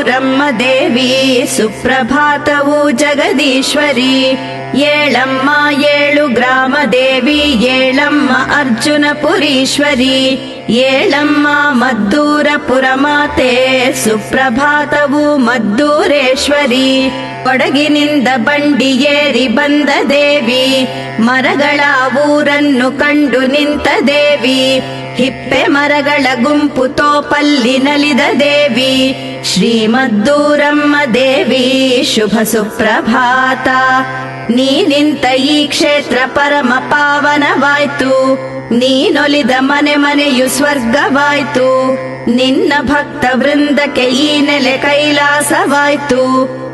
ಮದ್ದೂರಮ್ಮ ದೇವಿ ಸುಪ್ರಭಾತವು ಜಗದೀಶ್ವರಿ. ಏಳಮ್ಮ ಏಳು ಗ್ರಾಮ ದೇವಿ ಏಳಮ್ಮ ಅರ್ಜುನಪುರೀಶ್ವರಿ. ಏಳಮ್ಮ ಮದ್ದೂರಪುರ ಮಾತೆ ಸುಪ್ರಭಾತವು ಮದ್ದೂರೇಶ್ವರಿ. ಕೊಡಗಿನಿಂದ ಬಂಡಿ ಏರಿ ಬಂದ ದೇವಿ ಮರಗಳ ಊರನ್ನು ಕಂಡು ನಿಂತ ದೇವಿ. ಹಿಪ್ಪೆ ಮರಗಳ ಗುಂಪು ತೋಪಲ್ಲಿ ನಲಿದ ದೇವಿ ಶ್ರೀ ಮದ್ದೂರಮ್ಮ ದೇವಿ ಶುಭ ಸುಪ್ರಭಾತ. ನೀ ನಿಂತ ಈ ಕ್ಷೇತ್ರ ಪರಮ ಪಾವನವಾಯ್ತು, ನೀನೊಲಿದ ಮನೆ ಮನೆಯು ಸ್ವರ್ಗವಾಯ್ತು. ನಿನ್ನ ಭಕ್ತ ವೃಂದಕ್ಕೆ ಈ ನೆಲೆ ಕೈಲಾಸವಾಯ್ತು.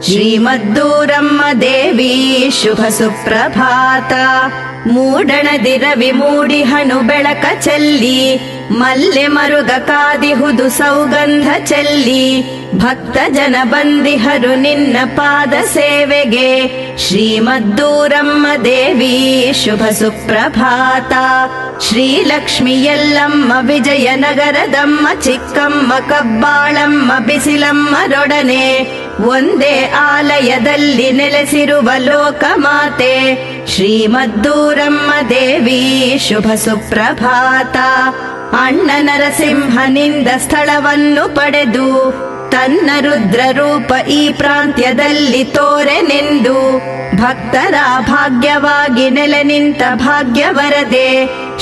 ಶ್ರೀ ಮದ್ದೂರಮ್ಮ ದೇವಿ ಶುಭ ಸುಪ್ರಭಾತ. ಮೂಡಣದಿ ರವಿ ಮೂಡಿಹನು ಬೆಳಕ ಚೆಲ್ಲಿ, ಮಲ್ಲೆ ಮರುಗ ಕಾದಿಹುದು ಸೌಗಂಧ ಚೆಲ್ಲಿ. ಭಕ್ತ ಜನ ಬಂದಿಹರು ನಿನ್ನ ಪಾದ ಸೇವೆಗೆ. ಶ್ರೀ ಮದ್ದೂರಮ್ಮ ದೇವಿ ಶುಭ ಸುಪ್ರಭಾತ. ಶ್ರೀಲಕ್ಷ್ಮಿ ಯಲ್ಲಮ್ಮ ವಿಜಯನಗರದಮ್ಮ ಚಿಕ್ಕಮ್ಮ ಕಬ್ಬಾಳಮ್ಮ ಬಿಸಿಲಮ್ಮರೊಡನೆ ಒಂದೇ ಆಲಯದಲ್ಲಿ ನೆಲೆಸಿರುವ ಲೋಕಮಾತೆ. ಶ್ರೀ ಮದ್ದೂರಮ್ಮ ದೇವಿ ಶುಭ ಸುಪ್ರಭಾತ. ಅಣ್ಣ ನರಸಿಂಹನಿಂದ ಸ್ಥಳವನ್ನು ಪಡೆದು ತನ್ನ ರುದ್ರ ರೂಪ ಈ ಪ್ರಾಂತ್ಯದಲ್ಲಿ ತೋರೆನೆಂದು ಭಕ್ತರ ಭಾಗ್ಯವಾಗಿ ನೆಲೆ ನಿಂತ ಭಾಗ್ಯವರದೆ.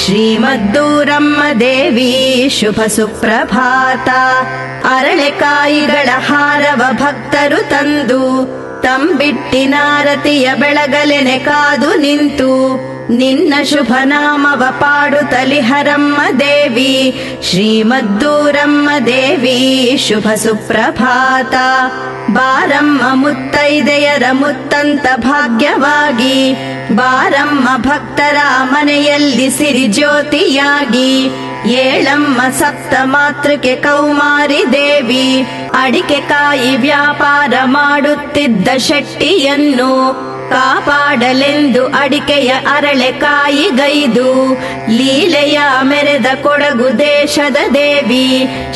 ಶ್ರೀ ಮದ್ದೂರಮ್ಮ ದೇವಿ ಶುಭ ಸುಪ್ರಭಾತ. ಅರಳೆಕಾಯಿಗಳ ಹಾರವ ಭಕ್ತರು ತಂದು ತಂಬಿಟ್ಟಿನಾರತಿಯ ಬೆಳಗಲೆನೆ ಕಾದು ನಿಂತು ನಿನ್ನ ಶುಭ ನಾಮವ ಪಾಡುತ್ತಲಿಹರಮ್ಮ ದೇವಿ. ಶ್ರೀ ಮದ್ದೂರಮ್ಮ ದೇವಿ ಶುಭ ಸುಪ್ರಭಾತ. ಬಾರಮ್ಮ ಮುತ್ತೈದೆಯರ ಮುತ್ತಂತ ಭಾಗ್ಯವಾಗಿ, ಬಾರಮ್ಮ ಭಕ್ತರ ಮನೆಯಲ್ಲಿ ಸಿರಿ ಜ್ಯೋತಿಯಾಗಿ. ಏಳಮ್ಮ ಸಪ್ತ ಮಾತೃಕೆ ಕೌಮಾರಿ ದೇವಿ ಅಡಿಕೆ ಕಾಯಿ ವ್ಯಾಪಾರ ಮಾಡುತ್ತಿದ್ದ ಶೆಟ್ಟಿಯನ್ನು ಕಾಪಾಡಲೆಂದು ಅಡಿಕೆಯ ಅರಳೆಕಾಯಿಗೈದು ಲೀಲೆಯ ಮೆರೆದ ಕೊಡಗು ದೇಶದ ದೇವಿ.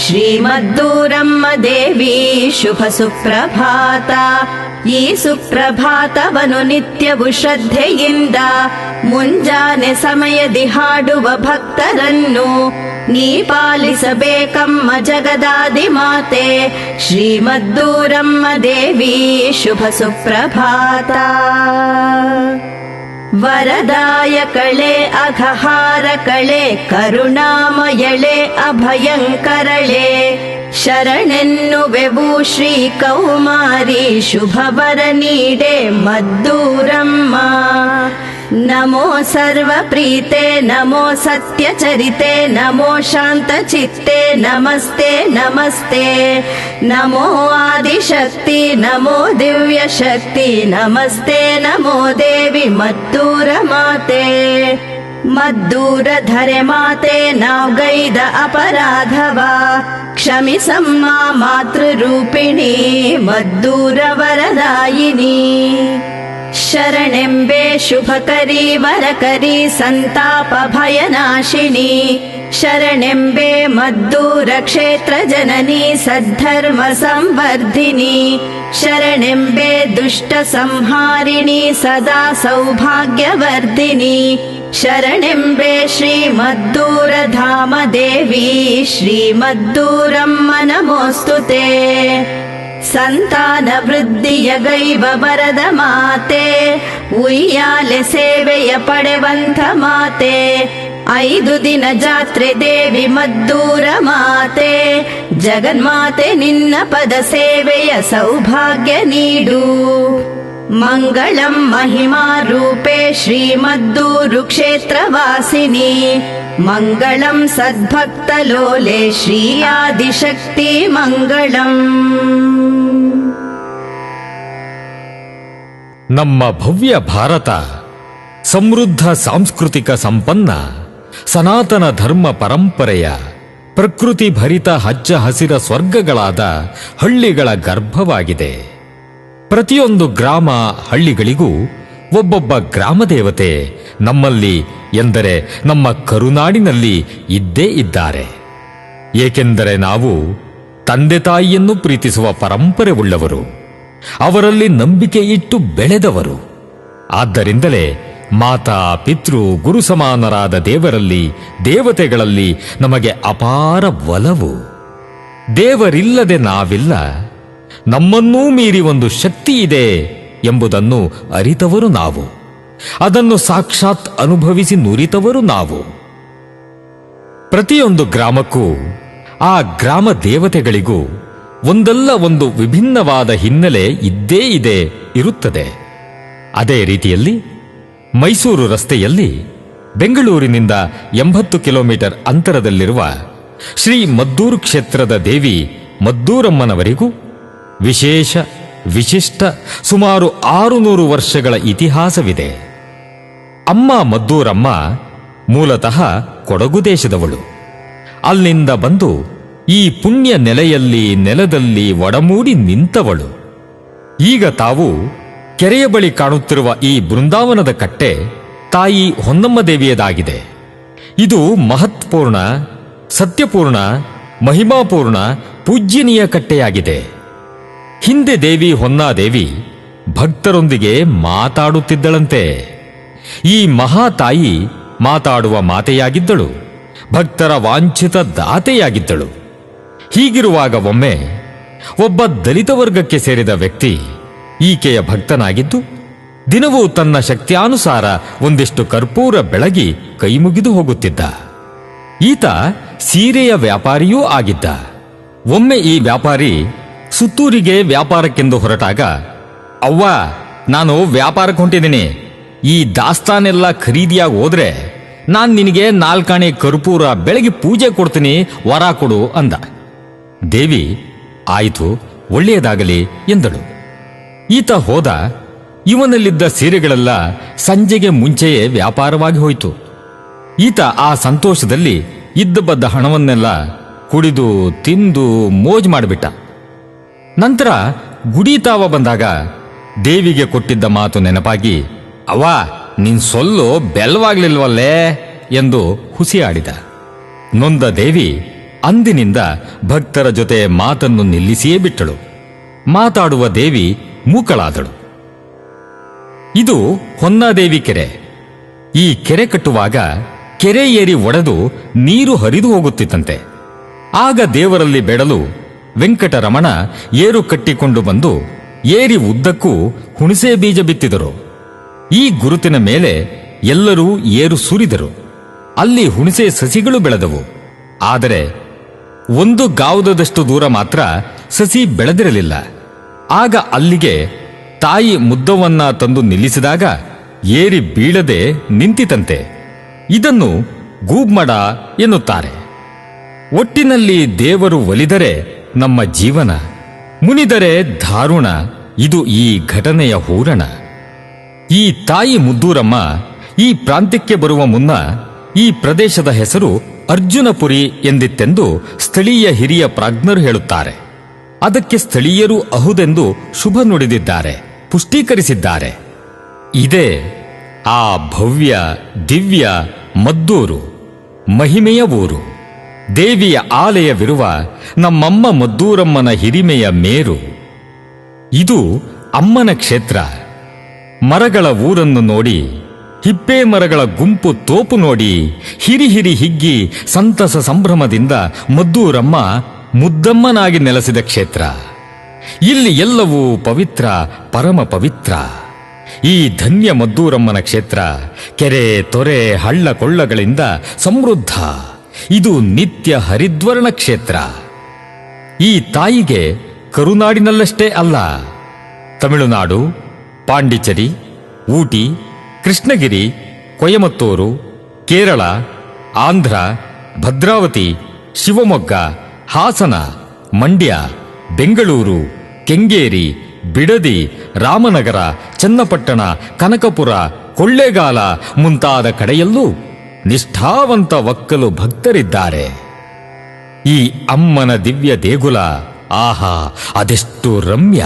ಶ್ರೀ ಮದ್ದೂರಮ್ಮ ದೇವಿ ಶುಭ ಸುಪ್ರಭಾತ. ಈ ಸುಪ್ರಭಾತವನು ನಿತ್ಯವು ಶ್ರದ್ಧೆಯಿಂದ ಮುಂಜಾನೆ ಸಮಯದಿ ಹಾಡುವ ಭಕ್ತರನ್ನು ನೀ ಪಾಲಿಸಬೇಕಮ್ಮ ಜಗದಾದಿ ಮಾತೆ. ಶ್ರೀ ಮದ್ದೂರಮ್ಮ ದೇವಿ ಶುಭ ಸುಪ್ರಭಾತ. ವರದಾಯಕಳೆ ಅಘಹಾರಕಳೆ ಕರುಣಾಮಯಳೆ ಅಭಯಂಕರಳೆ ಶರಣೆನ್ನುವೆವು ಶ್ರೀ ಕೌಮಾರಿ ಶುಭವರ ನೀಡೆ ಮದ್ದೂರಮ್ಮ. ನಮೋ ಸರ್ವ ಪ್ರೀತೆ ನಮೋ ಸತ್ಯ ಚರಿತೆ ನಮೋ ಶಾಂತ ಚಿತ್ತೆ ನಮಸ್ತೆ ನಮಸ್ತೆ. ನಮೋ ಆದಿಶಕ್ತಿ ನಮೋ ದಿವ್ಯ ಶಕ್ತಿ ನಮಸ್ತೆ ನಮೋ ದೇವಿ ಮದ್ದೂರ ಮಾತೆ. ಮದ್ದೂರ ಧರೆ ಮಾತೆ ನಾವ್ಗೈದ ಅಪರಾಧವ ಕ್ಷಮಿಸಮ್ಮ ಮಾತೃರೂಪಿಣಿ ಮದ್ದೂರ ವರದಾಯಿನಿ. ಶರಣೆಂಬೆ ಶುಭಕರಿ ವರಕರಿ ಸಂತಾಪ ಭಯನಾಶಿನಿ. ಶರಣೆಂಬೆ ಮದ್ದೂರ ಕ್ಷೇತ್ರ ಜನನಿ ಸದ್ಧರ್ಮ ಸಂವರ್ಧಿನಿ. ಶರಣೆಂಬೆ ದುಷ್ಟ ಸಂಹಾರಿಣಿ ಸದಾ ಸೌಭಾಗ್ಯವರ್ಧಿನಿ. ಶರಣೆಂಬೆ ಶ್ರೀ ಮದ್ದೂರ ಧಾಮ ದೇವಿ ಶ್ರೀ ಮದ್ದೂರಮ್ಮ ನಮೋಸ್ತುತೆ. ಸಂತಾನ ವೃದ್ಧಿಯ ಗೈವ ವರದ ಮಾತೆ ಉಯ್ಯಾಲೆ ಸೇವೆಯ ಪಡೆವಂತ ಮಾತೆ. 5 ದಿನ ಜಾತ್ರೆ ದೇವಿ ಮದ್ದೂರ ಮಾತೆ. ಜಗನ್ಮಾತೆ ನಿನ್ನ ಪದ ಸೇವೆಯ ಸೌಭಾಗ್ಯ ನೀಡು. ಮಂಗಳಂ ಮಹಿಮಾ ರೂಪೇ ಶ್ರೀ ಮದ್ದೂರು ಕ್ಷೇತ್ರವಾಸಿನಿ. ಮಂಗಳಂ ಸದ್ಭಕ್ತ ಲೋಲೆ ಶ್ರೀ ಆದಿಶಕ್ತಿ ಮಂಗಳಂ. ನಮ್ಮ ಭವ್ಯ ಭಾರತ ಸಮೃದ್ಧ ಸಾಂಸ್ಕೃತಿಕ ಸಂಪನ್ನ ಸನಾತನ ಧರ್ಮ ಪರಂಪರೆಯ ಪ್ರಕೃತಿ ಭರಿತ ಹಚ್ಚ ಹಸಿರ ಸ್ವರ್ಗಗಳಾದ ಹಳ್ಳಿಗಳ ಗರ್ಭವಾಗಿದೆ. ಪ್ರತಿಯೊಂದು ಗ್ರಾಮ ಹಳ್ಳಿಗಳಿಗೂ ಒಬ್ಬೊಬ್ಬ ಗ್ರಾಮ ದೇವತೆ ನಮ್ಮಲ್ಲಿ ಎಂದರೆ ನಮ್ಮ ಕರುನಾಡಿನಲ್ಲಿ ಇದ್ದೇ ಇದ್ದಾರೆ. ಏಕೆಂದರೆ ನಾವು ತಂದೆ ತಾಯಿಯನ್ನು ಪ್ರೀತಿಸುವ ಪರಂಪರೆ ಉಳ್ಳವರು, ಅವರಲ್ಲಿ ನಂಬಿಕೆ ಇಟ್ಟು ಬೆಳೆದವರು. ಆದ್ದರಿಂದಲೇ ಮಾತಾ ಪಿತೃ ಗುರು ಸಮಾನರಾದ ದೇವರಲ್ಲಿ, ದೇವತೆಗಳಲ್ಲಿ ನಮಗೆ ಅಪಾರ ಒಲವು. ದೇವರಿಲ್ಲದೆ ನಾವಿಲ್ಲ, ನಮ್ಮನ್ನೂ ಮೀರಿ ಒಂದು ಶಕ್ತಿ ಇದೆ ಎಂಬುದನ್ನು ಅರಿತವರು ನಾವು, ಅದನ್ನು ಸಾಕ್ಷಾತ್ ಅನುಭವಿಸಿ ನುರಿತವರು ನಾವು. ಪ್ರತಿಯೊಂದು ಗ್ರಾಮಕ್ಕೂ ಆ ಗ್ರಾಮ ದೇವತೆಗಳಿಗೂ ಒಂದಲ್ಲ ಒಂದು ವಿಭಿನ್ನವಾದ ಹಿನ್ನೆಲೆ ಇದ್ದೇ ಇರುತ್ತದೆ. ಅದೇ ರೀತಿಯಲ್ಲಿ ಮೈಸೂರು ರಸ್ತೆಯಲ್ಲಿ ಬೆಂಗಳೂರಿನಿಂದ 80 ಕಿಲೋಮೀಟರ್ ಅಂತರದಲ್ಲಿರುವ ಶ್ರೀ ಮದ್ದೂರು ಕ್ಷೇತ್ರದ ದೇವಿ ಮದ್ದೂರಮ್ಮನವರಿಗೂ ವಿಶಿಷ್ಟ ಸುಮಾರು 600 ವರ್ಷಗಳ ಇತಿಹಾಸವಿದೆ. ಅಮ್ಮ ಮದ್ದೂರಮ್ಮ ಮೂಲತಃ ಕೊಡಗು ದೇಶದವಳು. ಅಲ್ಲಿಂದ ಬಂದು ಈ ಪುಣ್ಯ ನೆಲದಲ್ಲಿ ಒಡಮೂಡಿ ನಿಂತವಳು. ಈಗ ತಾವು ಕೆರೆಯ ಬಳಿ ಕಾಣುತ್ತಿರುವ ಈ ಬೃಂದಾವನದ ಕಟ್ಟೆ ತಾಯಿ ಹೊನ್ನಮ್ಮ ದೇವಿಯದಾಗಿದೆ. ಇದು ಮಹತ್ಪೂರ್ಣ, ಸತ್ಯಪೂರ್ಣ, ಮಹಿಮಾಪೂರ್ಣ, ಪೂಜ್ಯನೀಯ ಕಟ್ಟೆಯಾಗಿದೆ. ಹಿಂದೆ ದೇವಿ ಹೊನ್ನಾದೇವಿ ಭಕ್ತರೊಂದಿಗೆ ಮಾತಾಡುತ್ತಿದ್ದಳಂತೆ. ಈ ಮಹಾತಾಯಿ ಮಾತಾಡುವ ಮಾತೆಯಾಗಿದ್ದಳು, ಭಕ್ತರ ವಾಂಛಿತ ದಾತೆಯಾಗಿದ್ದಳು. ಹೀಗಿರುವಾಗ ಒಮ್ಮೆ ಒಬ್ಬ ದಲಿತ ವರ್ಗಕ್ಕೆ ಸೇರಿದ ವ್ಯಕ್ತಿ ಈಕೆಯ ಭಕ್ತನಾಗಿದ್ದು ದಿನವೂ ತನ್ನ ಶಕ್ತಿಯಾನುಸಾರ ಒಂದಿಷ್ಟು ಕರ್ಪೂರ ಬೆಳಗಿ ಕೈಮುಗಿದು ಹೋಗುತ್ತಿದ್ದ. ಈತ ಸೀರೆಯ ವ್ಯಾಪಾರಿಯೂ ಆಗಿದ್ದ. ಒಮ್ಮೆ ಈ ವ್ಯಾಪಾರಿ ಸುತ್ತೂರಿಗೆ ವ್ಯಾಪಾರಕ್ಕೆಂದು ಹೊರಟಾಗ, ಅವ್ವ, ನಾನು ವ್ಯಾಪಾರಕ್ಕೆ ಹೊಂಟಿದ್ದೀನಿ, ಈ ದಾಸ್ತಾನೆಲ್ಲ ಖರೀದಿಯಾಗಿ ಹೋದ್ರೆ ನಾನ್ ನಿನಗೆ 4 ಆಣೆ ಕರ್ಪೂರ ಬೆಳಗ್ಗೆ ಪೂಜೆ ಕೊಡ್ತೀನಿ, ವರ ಕೊಡು ಅಂದ. ದೇವಿ ಆಯಿತು, ಒಳ್ಳೆಯದಾಗಲಿ ಎಂದಳು. ಈತ ಹೋದ. ಇವನಲ್ಲಿದ್ದ ಸೀರೆಗಳೆಲ್ಲ ಸಂಜೆಗೆ ಮುಂಚೆಯೇ ವ್ಯಾಪಾರವಾಗಿ ಹೋಯಿತು. ಈತ ಆ ಸಂತೋಷದಲ್ಲಿ ಇದ್ದ ಬದ್ದ ಹಣವನ್ನೆಲ್ಲ ಕುಡಿದು ತಿಂದು ಮೋಜ್ ಮಾಡಿಬಿಟ್ಟ. ನಂತರ ಗುಡಿ ತಾವ ಬಂದಾಗ ದೇವಿಗೆ ಕೊಟ್ಟಿದ್ದ ಮಾತು ನೆನಪಾಗಿ, ಅವ್ವ, ನಿನ್ ಸೊಲ್ಲು ಬೆಲ್ಲವಾಗ್ಲಿಲ್ವಲ್ಲೇ ಎಂದು ಹುಸಿಯಾಡಿದ. ನೊಂದ ದೇವಿ ಅಂದಿನಿಂದ ಭಕ್ತರ ಜೊತೆ ಮಾತನ್ನು ನಿಲ್ಲಿಸಿಯೇ ಬಿಟ್ಟಳು. ಮಾತಾಡುವ ದೇವಿ ಮೂಕಳಾದಳು. ಇದು ಹೊನ್ನಾದೇವಿ ಕೆರೆ. ಈ ಕೆರೆ ಕಟ್ಟುವಾಗ ಕೆರೆ ಏರಿ ಒಡೆದು ನೀರು ಹರಿದು ಹೋಗುತ್ತಿತ್ತಂತೆ. ಆಗ ದೇವರಲ್ಲಿ ಬೇಡಲು ವೆಂಕಟರಮಣ ಏರು ಕಟ್ಟಿಕೊಂಡು ಬಂದು ಏರಿ ಉದ್ದಕ್ಕೂ ಹುಣಸೆ ಬೀಜ ಬಿತ್ತಿದರು. ಈ ಗುರುತಿನ ಮೇಲೆ ಎಲ್ಲರೂ ಏರು ಸುರಿದರು. ಅಲ್ಲಿ ಹುಣಸೆ ಸಸಿಗಳು ಬೆಳೆದವು. ಆದರೆ ಒಂದು ಗಾವುದಷ್ಟು ದೂರ ಮಾತ್ರ ಸಸಿ ಬೆಳೆದಿರಲಿಲ್ಲ. ಆಗ ಅಲ್ಲಿಗೆ ತಾಯಿ ಮುದ್ದವನ್ನ ತಂದು ನಿಲ್ಲಿಸಿದಾಗ ಏರಿ ಬೀಳದೆ ನಿಂತಿತಂತೆ. ಇದನ್ನು ಗೂಬ್ಮಡ ಎನ್ನುತ್ತಾರೆ. ಒಟ್ಟಿನಲ್ಲಿ ದೇವರು ಒಲಿದರೆ ನಮ್ಮ ಜೀವನ, ಮುನಿದರೆ ದಾರುಣ. ಇದು ಈ ಘಟನೆಯ ಹೂರಣ. ಈ ತಾಯಿ ಮುದ್ದೂರಮ್ಮ ಈ ಪ್ರಾಂತ್ಯಕ್ಕೆ ಬರುವ ಮುನ್ನ ಈ ಪ್ರದೇಶದ ಹೆಸರು ಅರ್ಜುನಪುರಿ ಎಂದಿತ್ತೆಂದು ಸ್ಥಳೀಯ ಹಿರಿಯ ಪ್ರಾಜ್ಞರು ಹೇಳುತ್ತಾರೆ. ಅದಕ್ಕೆ ಸ್ಥಳೀಯರು ಅಹುದೆಂದು ಶುಭ ನುಡಿದಿದ್ದಾರೆ, ಪುಷ್ಟೀಕರಿಸಿದ್ದಾರೆ. ಇದೇ ಆ ಭವ್ಯ ದಿವ್ಯ ಮದ್ದೂರು, ಮಹಿಮೆಯ ಊರು. ದೇವಿಯ ಆಲಯವಿರುವ ನಮ್ಮಮ್ಮ ಮದ್ದೂರಮ್ಮನ ಹಿರಿಮೆಯ ಮೇರು. ಇದು ಅಮ್ಮನ ಕ್ಷೇತ್ರ. ಮರಗಳ ಊರನ್ನು ನೋಡಿ, ಹಿಪ್ಪೆ ಮರಗಳ ಗುಂಪು ತೋಪು ನೋಡಿ, ಹಿರಿ ಹಿರಿ ಹಿಗ್ಗಿ ಸಂತಸ ಸಂಭ್ರಮದಿಂದ ಮದ್ದೂರಮ್ಮ ಮುದ್ದಮ್ಮನಾಗಿ ನೆಲೆಸಿದ ಕ್ಷೇತ್ರ. ಇಲ್ಲಿ ಎಲ್ಲವೂ ಪವಿತ್ರ, ಪರಮ ಪವಿತ್ರ. ಈ ಧನ್ಯ ಮದ್ದೂರಮ್ಮನ ಕ್ಷೇತ್ರ ಕೆರೆ, ತೊರೆ, ಹಳ್ಳ ಕೊಳ್ಳಗಳಿಂದ ಸಮೃದ್ಧ. ಇದು ನಿತ್ಯ ಹರಿದ್ವರ್ಣ ಕ್ಷೇತ್ರ. ಈ ತಾಯಿಗೆ ಕರುನಾಡಿನಲ್ಲಷ್ಟೇ ಅಲ್ಲ, ತಮಿಳುನಾಡು, ಪಾಂಡಿಚೇರಿ, ಊಟಿ, ಕೃಷ್ಣಗಿರಿ, ಕೊಯಮತ್ತೂರು, ಕೇರಳ, ಆಂಧ್ರ, ಭದ್ರಾವತಿ, ಶಿವಮೊಗ್ಗ, ಹಾಸನ, ಮಂಡ್ಯ, ಬೆಂಗಳೂರು, ಕೆಂಗೇರಿ, ಬಿಡದಿ, ರಾಮನಗರ, ಚನ್ನಪಟ್ಟಣ, ಕನಕಪುರ, ಕೊಳ್ಳೇಗಾಲ ಮುಂತಾದ ಕಡೆಯಲ್ಲೂ ನಿಷ್ಠಾವಂತ ಒಕ್ಕಲು ಭಕ್ತರಿದ್ದಾರೆ. ಈ ಅಮ್ಮನ ದಿವ್ಯ ದೇಗುಲ, ಆಹಾ, ಅದೆಷ್ಟು ರಮ್ಯ!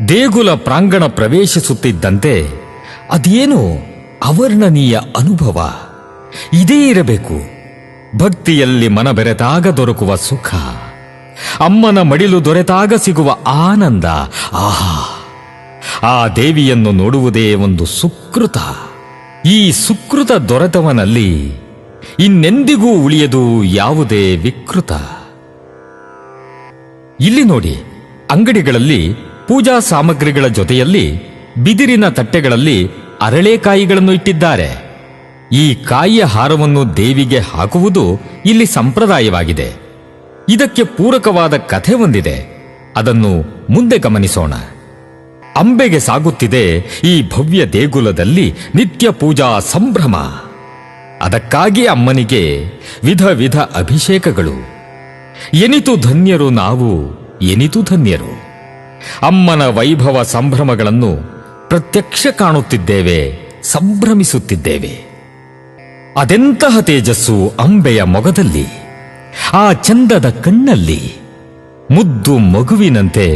ದೇಗುಲ ಪ್ರಾಂಗಣ ಪ್ರವೇಶಿಸುತ್ತಿದ್ದಂತೆ ಅದೇನು ಅವರ್ಣನೀಯ ಅನುಭವ. ಇದೇ ಇರಬೇಕು ಭಕ್ತಿಯಲ್ಲಿ ಮನ ಬೆರೆತಾಗ ದೊರಕುವ ಸುಖ. ಅಮ್ಮನ ಮಡಿಲು ದೊರೆತಾಗ ಸಿಗುವ ಆನಂದ, ಆಹಾ! ಆ ದೇವಿಯನ್ನು ನೋಡುವುದೇ ಒಂದು ಸುಕೃತ. ಈ ಸುಕೃತ ದೊರೆತವನಲ್ಲಿ ಇನ್ನೆಂದಿಗೂ ಉಳಿಯದು ಯಾವುದೇ ವಿಕೃತ. ಇಲ್ಲಿ ನೋಡಿ, ಅಂಗಡಿಗಳಲ್ಲಿ ಪೂಜಾ ಸಾಮಗ್ರಿಗಳ ಜೊತೆಯಲ್ಲಿ ಬಿದಿರಿನ ತಟ್ಟೆಗಳಲ್ಲಿ ಅರಳೆಕಾಯಿಗಳನ್ನು ಇಟ್ಟಿದ್ದಾರೆ. ಈ ಕಾಯಿಯ ಹಾರವನ್ನು ದೇವಿಗೆ ಹಾಕುವುದು ಇಲ್ಲಿ ಸಂಪ್ರದಾಯವಾಗಿದೆ. ಇದಕ್ಕೆ ಪೂರಕವಾದ ಕಥೆ ಒಂದಿದೆ, ಅದನ್ನು ಮುಂದೆ ಗಮನಿಸೋಣ. ಅಂಬೆಗೆ ಸಾಗುತ್ತಿದೆ ಈ ಭವ್ಯ ದೇಗುಲದಲ್ಲಿ ನಿತ್ಯ ಪೂಜಾ ಸಂಭ್ರಮ. ಅದಕ್ಕಾಗಿ ಅಮ್ಮನಿಗೆ ವಿಧ ವಿಧ ಅಭಿಷೇಕಗಳು. ಎನಿತು ಧನ್ಯರು ನಾವು, ಎನಿತು ಧನ್ಯರು. ಅಮ್ಮನ ವೈಭವ ಸಂಭ್ರಮಗಳನ್ನು ಪ್ರತ್ಯಕ್ಷ ಕಾಣುತ್ತಿದ್ದೇವೆ, ಸಂಭ್ರಮಿಸುತ್ತಿದ್ದೇವೆ. ಅದೆಂತಹ ತೇಜಸ್ಸು ಅಂಬೆಯ ಮೊಗದಲ್ಲಿ, ಆ ಚಂದದ ಕಣ್ಣಲ್ಲಿ. ಮುದ್ದು ಮಗುವಿನಂತೆ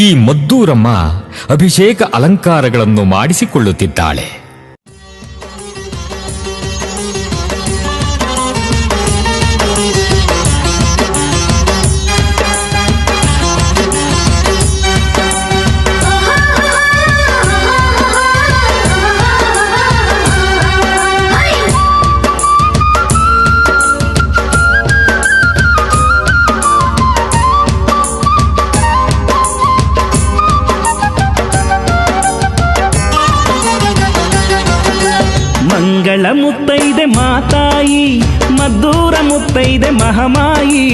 ಈ ಮದ್ದೂರಮ್ಮ ಅಭಿಷೇಕ ಅಲಂಕಾರಗಳನ್ನು ಮಾಡಿಸಿಕೊಳ್ಳುತ್ತಿದ್ದಾಳೆ. ಮಂಗಳ ಮುತ್ತೈದೆ ಮಾತಾಯಿ, ಮದ್ದೂರ ಮುತ್ತೈದೆ ಮಹಾಮಾಯಿ,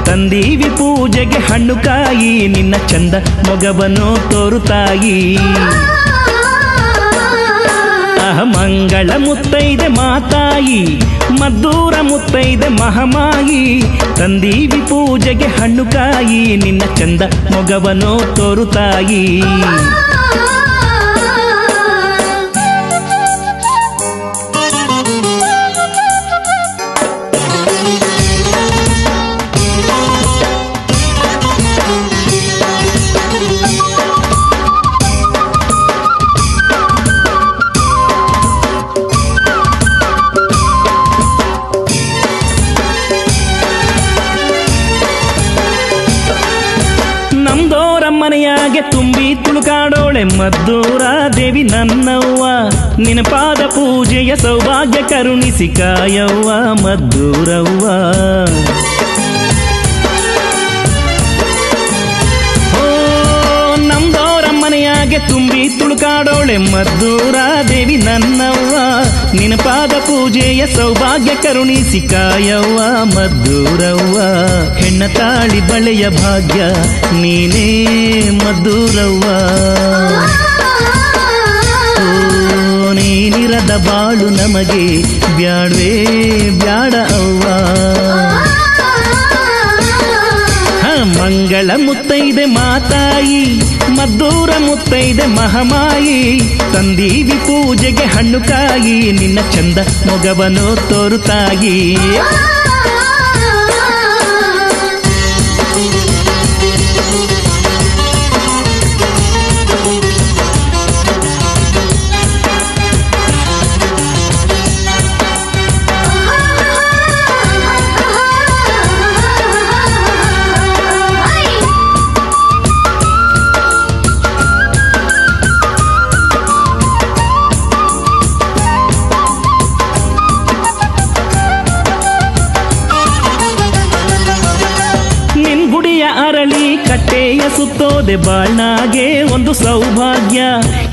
ತಂದೀವಿ ಪೂಜೆಗೆ ಹಣ್ಣು ಕಾಯಿ, ನಿನ್ನ ಚಂದ ಮೊಗವನ್ನು ತೋರುತ್ತಾಯಿ. ಮಂಗಳ ಮುತ್ತೈದೆ ಮಾತಾಯಿ, ಮದ್ದೂರ ಮುತ್ತೈದೆ ಮಹಾಮಾಯಿ, ತಂದೀವಿ ಪೂಜೆಗೆ ಹಣ್ಣು ಕಾಯಿ, ನಿನ್ನ ಚಂದ ಮೊಗವನ್ನು ತೋರುತ್ತಾಯಿ. ಮನೆಯಾಗೆ ತುಂಬಿ ತುಳುಕಾಡೋಳೆ ಮದ್ದೂರ ದೇವಿ ನನ್ನವ್ವ, ನಿನ್ನ ಪಾದ ಪೂಜೆಯ ಸೌಭಾಗ್ಯ ಕರುಣಿಸಿ ಕಾಯವ್ವ ಮದ್ದೂರವ್ವ. ಮನೆಯಾಗೆ ತುಂಬಿ ತುಳುಕಾಡೋಳೆ ಮದ್ದೂರ ದೇವಿ ನನ್ನವ್ವ, ನಿನ್ನ ಪಾದ ಪೂಜೆಯ ಸೌಭಾಗ್ಯ ಕರುಣಿಸಿ ಕಾಯವ್ವ ಮದ್ದೂರವ್ವ. ಹೆಣ್ಣ ತಾಳಿ ಬಳೆಯ ಭಾಗ್ಯ ನೀನೇ ಮದ್ದೂರವ್ವ, ನೀನಿರದ ಬಾಳು ನಮಗೆ ಬ್ಯಾಡ್ವೇ ಬ್ಯಾಡ ಅವ್ವ. ಮಂಗಳ ಮುತ್ತೈದೆ ಮಾತಾಯಿ, ಮದ್ದೂರ ಮುತ್ತೈದೆ ಮಹಾಮಾಯಿ, ತಂದೀವಿ ಪೂಜೆಗೆ ಹಣ್ಣು ಕಾಯಿ, ನಿನ್ನ ಚಂದ ಮೊಗವನ್ನು ತೋರುತ್ತಾಯಿ. ಕಟ್ಟೆಯ ಸುತ್ತೋದೆ ಬಾಳ್ನಾಗೆ ಒಂದು ಸೌಭಾಗ್ಯ,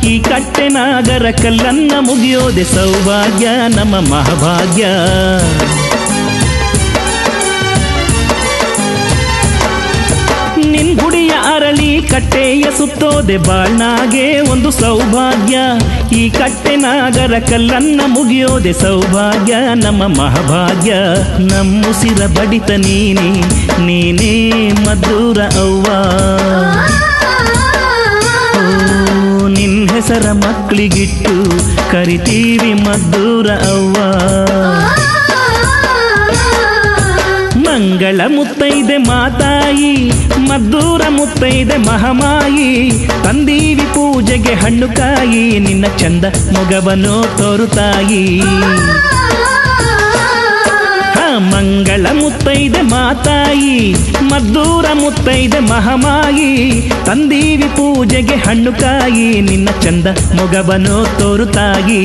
ಈ ಕಟ್ಟೆ ನಾಗರ ಕಲ್ಲನ್ನ ಮುಗಿಯೋದೆ ಸೌಭಾಗ್ಯ ನಮ್ಮ ಮಹಾಭಾಗ್ಯ. ನಿನ್ ಗುಡಿಯ ಅರಳಿ ಕಟ್ಟೆಯ ಸುತ್ತೋದೆ ಬಾಳ್ನಾಗೆ ಒಂದು ಸೌಭಾಗ್ಯ, ಈ ಕಟ್ಟೆ ನಾಗರ ಕಲ್ಲನ್ನ ಮುಗಿಯೋದೆ ಸೌಭಾಗ್ಯ ನಮ್ಮ ಮಹಾಭಾಗ್ಯ. ನಮ್ಮುಸಿರ ಬಡಿತ ನೀನೇ ನೀನೇ ಮದ್ದೂರ ಅವ್ವ, ನಿನ್ ಹೆಸರ ಮಕ್ಕಳಿಗಿಟ್ಟು ಕರಿತೀವಿ ಮದ್ದೂರ ಅವ್ವ. ಮಂಗಳ ಮುತ್ತೈದೆ ಮಾತಾಯಿ, ಮದ್ದೂರ ಮುತ್ತೈದೆ ಮಹಾಮಾಯಿ, ತಂದೀವಿ ಪೂಜೆಗೆ ಹಣ್ಣು ಕಾಯಿ, ನಿನ್ನ ಚಂದ ಮೊಗವನ್ನು ತೋರುತ್ತಾಯಿ. ಮಂಗಳ ಮುತ್ತೈದೆ ಮಾತಾಯಿ, ಮದ್ದೂರ ಮುತ್ತೈದೆ ಮಹಾಮಾಯಿ, ತಂದೀವಿ ಪೂಜೆಗೆ ಹಣ್ಣು ಕಾಯಿ, ನಿನ್ನ ಚಂದ ಮೊಗಬನೋ ತೋರುತ್ತಾಯಿ.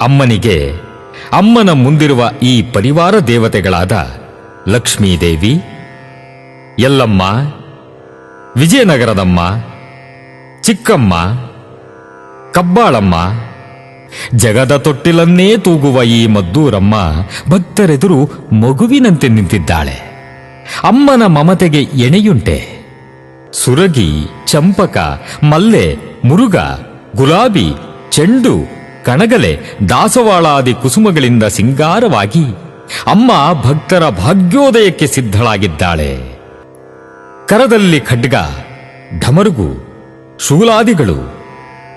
ಅಮ್ಮನಿಗೆ ಅಮ್ಮನ ಮುಂದಿರುವ ಈ ಪರಿವಾರ ದೇವತೆಗಳಾದ ಲಕ್ಷ್ಮೀದೇವಿ, ಯಲ್ಲಮ್ಮ, ವಿಜಯನಗರದಮ್ಮ, ಚಿಕ್ಕಮ್ಮ, ಕಬ್ಬಾಳಮ್ಮ, ಜಗದ ತೊಟ್ಟಿಲನ್ನೇ ತೂಗುವ ಈ ಮದ್ದೂರಮ್ಮ ಭಕ್ತರೆದುರು ಮಗುವಿನಂತೆ ನಿಂತಿದ್ದಾಳೆ. ಅಮ್ಮನ ಮಮತೆಗೆ ಎಣೆಯುಂಟೆ. ಸುರಗಿ, ಚಂಪಕ, ಮಲ್ಲೆ, ಮುರುಗ, ಗುಲಾಬಿ, ಚೆಂಡು, ಕಣಗಲೆ, ದಾಸವಾಳಾದಿ ಕುಸುಮಗಳಿಂದ ಸಿಂಗಾರವಾಗಿ ಅಮ್ಮ ಭಕ್ತರ ಭಾಗ್ಯೋದಯಕ್ಕೆ ಸಿದ್ಧಳಾಗಿದ್ದಾಳೆ. ಕರದಲ್ಲಿ ಖಡ್ಗ, ಢಮರುಗು, ಶೂಲಾದಿಗಳು,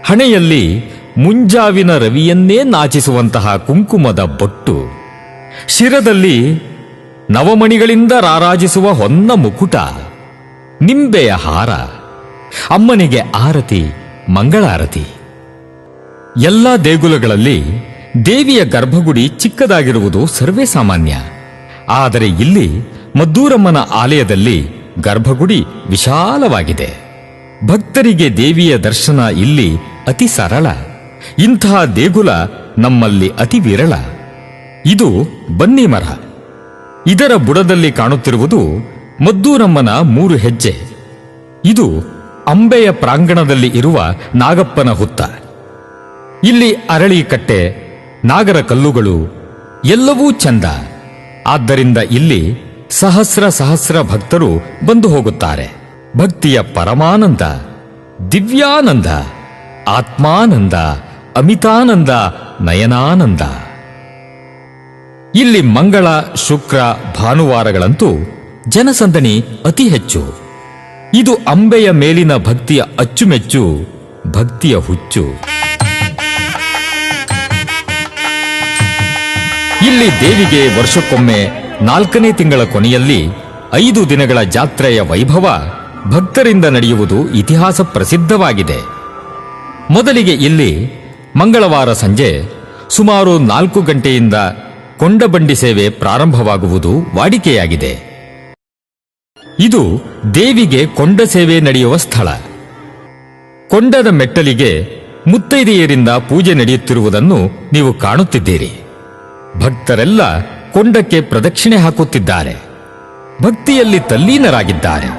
ಹಣೆಯಲ್ಲಿ ಮುಂಜಾವಿನ ರವಿಯನ್ನೇ ನಾಚಿಸುವಂತಹ ಕುಂಕುಮದ ಬೊಟ್ಟು, ಶಿರದಲ್ಲಿ ನವಮಣಿಗಳಿಂದ ರಾರಾಜಿಸುವ ಹೊನ್ನ ಮುಕುಟ, ನಿಂಬೆಯ ಹಾರ, ಅಮ್ಮನಿಗೆ ಆರತಿ, ಮಂಗಳಾರತಿ. ಎಲ್ಲ ದೇಗುಲಗಳಲ್ಲಿ ದೇವಿಯ ಗರ್ಭಗುಡಿ ಚಿಕ್ಕದಾಗಿರುವುದು ಸರ್ವೇ ಸಾಮಾನ್ಯ. ಆದರೆ ಇಲ್ಲಿ ಮದ್ದೂರಮ್ಮನ ಆಲಯದಲ್ಲಿ ಗರ್ಭಗುಡಿ ವಿಶಾಲವಾಗಿದೆ. ಭಕ್ತರಿಗೆ ದೇವಿಯ ದರ್ಶನ ಇಲ್ಲಿ ಅತಿ ಸರಳ. ಇಂತಹ ದೇಗುಲ ನಮ್ಮಲ್ಲಿ ಅತಿ ವಿರಳ. ಇದು ಬನ್ನಿ ಮರ. ಇದರ ಬುಡದಲ್ಲಿ ಕಾಣುತ್ತಿರುವುದು ಮದ್ದೂರಮ್ಮನ 3 ಹೆಜ್ಜೆ. ಇದು ಅಂಬೆಯ ಪ್ರಾಂಗಣದಲ್ಲಿ ಇರುವ ನಾಗಪ್ಪನ ಹುತ್ತ. ಇಲ್ಲಿ ಅರಳಿ ಕಟ್ಟೆ, ನಾಗರ ಕಲ್ಲುಗಳು ಎಲ್ಲವೂ ಚಂದ. ಆದ್ದರಿಂದ ಇಲ್ಲಿ ಸಹಸ್ರ ಸಹಸ್ರ ಭಕ್ತರು ಬಂದು ಹೋಗುತ್ತಾರೆ. ಭಕ್ತಿಯ ಪರಮಾನಂದ, ದಿವ್ಯಾನಂದ, ಆತ್ಮಾನಂದ, ಅಮಿತಾನಂದ, ನಯನಾನಂದ. ಇಲ್ಲಿ ಮಂಗಳ, ಶುಕ್ರ, ಭಾನುವಾರಗಳಂತೂ ಜನಸಂದಣಿ ಅತಿ ಹೆಚ್ಚು. ಇದು ಅಂಬೆಯ ಮೇಲಿನ ಭಕ್ತಿಯ ಅಚ್ಚುಮೆಚ್ಚು, ಭಕ್ತಿಯ ಹುಚ್ಚು. ಇಲ್ಲಿ ದೇವಿಗೆ ವರ್ಷಕ್ಕೊಮ್ಮೆ 4ನೇ ತಿಂಗಳ ಕೊನೆಯಲ್ಲಿ 5 ದಿನಗಳ ಜಾತ್ರೆಯ ವೈಭವ ಭಕ್ತರಿಂದ ನಡೆಯುವುದು ಇತಿಹಾಸ ಪ್ರಸಿದ್ಧವಾಗಿದೆ. ಮೊದಲಿಗೆ ಇಲ್ಲಿ ಮಂಗಳವಾರ ಸಂಜೆ ಸುಮಾರು 4 ಗಂಟೆಯಿಂದ ಕೊಂಡಬಂಡಿ ಸೇವೆ ಪ್ರಾರಂಭವಾಗುವುದು ವಾಡಿಕೆಯಾಗಿದೆ. ಇದು ದೇವಿಗೆ ಕೊಂಡ ಸೇವೆ ನಡೆಯುವ ಸ್ಥಳ. ಕೊಂಡದ ಮೆಟ್ಟಲಿಗೆ ಮುತ್ತೈದೆಯರಿಂದ ಪೂಜೆ ನಡೆಯುತ್ತಿರುವುದನ್ನು ನೀವು ಕಾಣುತ್ತಿದ್ದೀರಿ. ಭಕ್ತರೆಲ್ಲ ಕೊಂಡಕ್ಕೆ ಪ್ರದಕ್ಷಿಣೆ ಹಾಕುತ್ತಿದ್ದಾರೆ. ಭಕ್ತಿಯಲ್ಲಿ ತಲ್ಲೀನರಾಗಿದ್ದಾರೆ.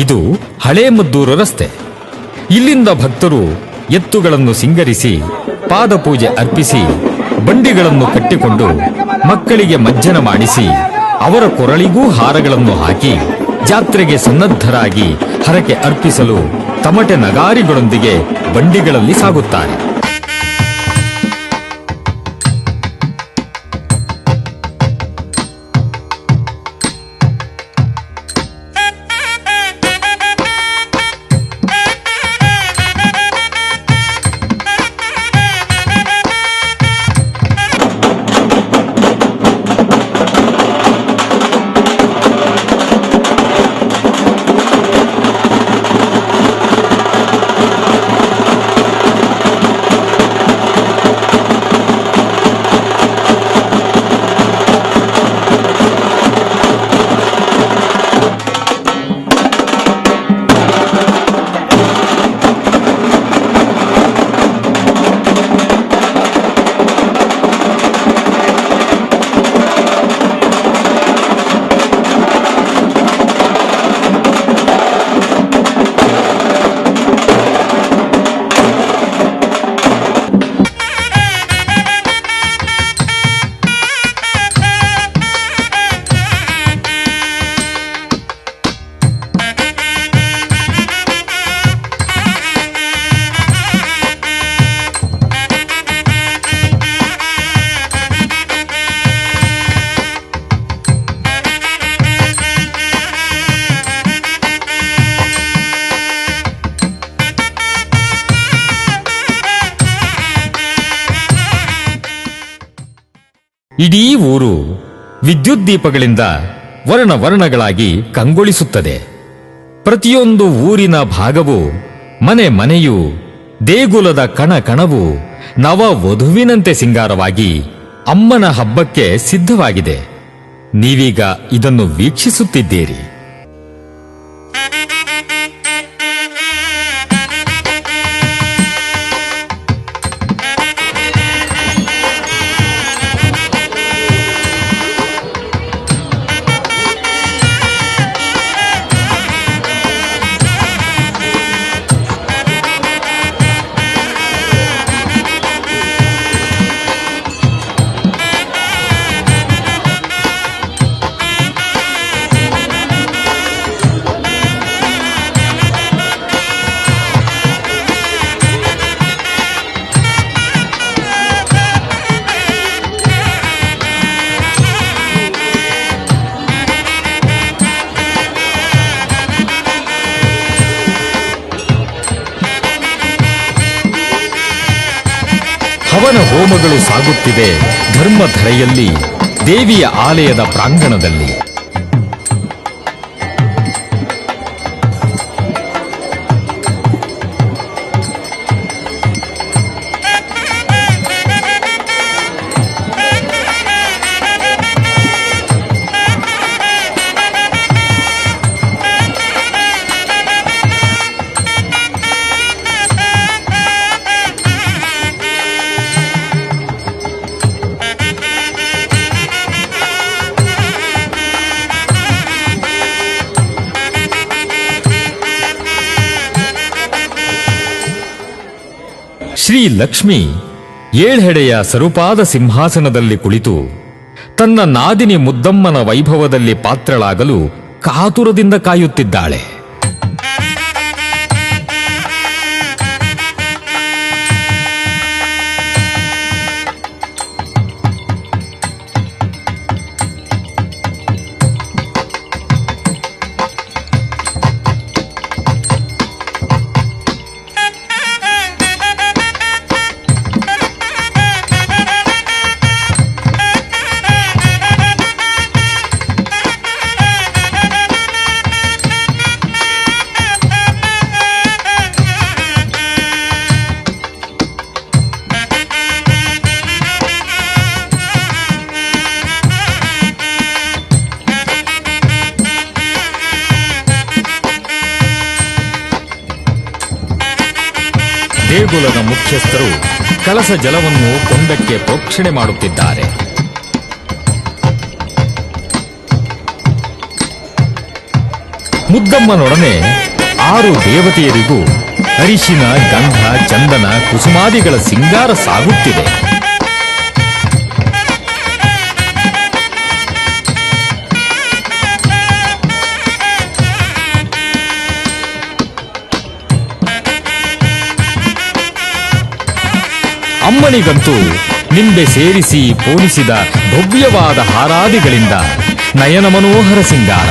ಇದು ಹಳೇ ಮದ್ದೂರು ರಸ್ತೆ. ಇಲ್ಲಿಂದ ಭಕ್ತರು ಎತ್ತುಗಳನ್ನು ಸಿಂಗರಿಸಿ ಪಾದಪೂಜೆ ಅರ್ಪಿಸಿ ಬಂಡಿಗಳನ್ನು ಕಟ್ಟಿಕೊಂಡು ಮಕ್ಕಳಿಗೆ ಮಜ್ಜನ ಮಾಡಿಸಿ ಅವರ ಕೊರಳಿಗೂ ಹಾರಗಳನ್ನು ಹಾಕಿ ಜಾತ್ರೆಗೆ ಸನ್ನದ್ಧರಾಗಿ ಹರಕೆ ಅರ್ಪಿಸಲು ತಮಟೆ ನಗಾರಿಗಳೊಂದಿಗೆ ಬಂಡಿಗಳಲ್ಲಿ ಸಾಗುತ್ತಾರೆ. ಇಡೀ ಊರು ವಿದ್ಯುತ್ ದೀಪಗಳಿಂದ ವರ್ಣಗಳಾಗಿ ಕಂಗೊಳಿಸುತ್ತದೆ. ಪ್ರತಿಯೊಂದು ಊರಿನ ಭಾಗವು ಮನೆ ಮನೆಯೂ ದೇಗುಲದ ಕಣಕಣವು ನವ ವಧುವಿನಂತೆ ಸಿಂಗಾರವಾಗಿ ಅಮ್ಮನ ಹಬ್ಬಕ್ಕೆ ಸಿದ್ಧವಾಗಿದೆ. ನೀವೀಗ ಇದನ್ನು ವೀಕ್ಷಿಸುತ್ತಿದ್ದೀರಿ. ಹವನ ಹೋಮಗಳು ಸಾಗುತ್ತಿದೆ ಧರ್ಮಧರೆಯಲ್ಲಿ, ದೇವಿಯ ಆಲಯದ ಪ್ರಾಂಗಣದಲ್ಲಿ. ಶ್ರೀ ಲಕ್ಷ್ಮಿ ಏಳ್ಹೆಡೆಯ ಸರುಪಾದ ಸಿಂಹಾಸನದಲ್ಲಿ ಕುಳಿತು ತನ್ನ ನಾದಿನಿ ಮುದ್ದಮ್ಮನ ವೈಭವದಲ್ಲಿ ಪಾತ್ರಳಾಗಲು ಕಾತುರದಿಂದ ಕಾಯುತ್ತಿದ್ದಾಳೆ. ದೇಗುಲದ ಮುಖ್ಯಸ್ಥರು ಕಳಸ ಜಲವನ್ನು ಕೊಂಡಕ್ಕೆ ಪ್ರೋಕ್ಷಣೆ ಮಾಡುತ್ತಿದ್ದಾರೆ. ಮುದ್ದಮ್ಮನೊಡನೆ 6 ದೇವತೆಯರಿಗೂ ಅರಿಶಿನ, ಗಂಧ, ಚಂದನ, ಕುಸುಮಾದಿಗಳ ಸಿಂಗಾರ ಸಾಗುತ್ತಿದೆ. ಅಮ್ಮನಿಗಂತೂ ನಿಂಬೆ ಸೇರಿಸಿ ಪೋಣಿಸಿದ ಭವ್ಯವಾದ ಹಾರಾದಿಗಳಿಂದ ನಯನ ಮನೋಹರ ಸಿಂಗಾರ.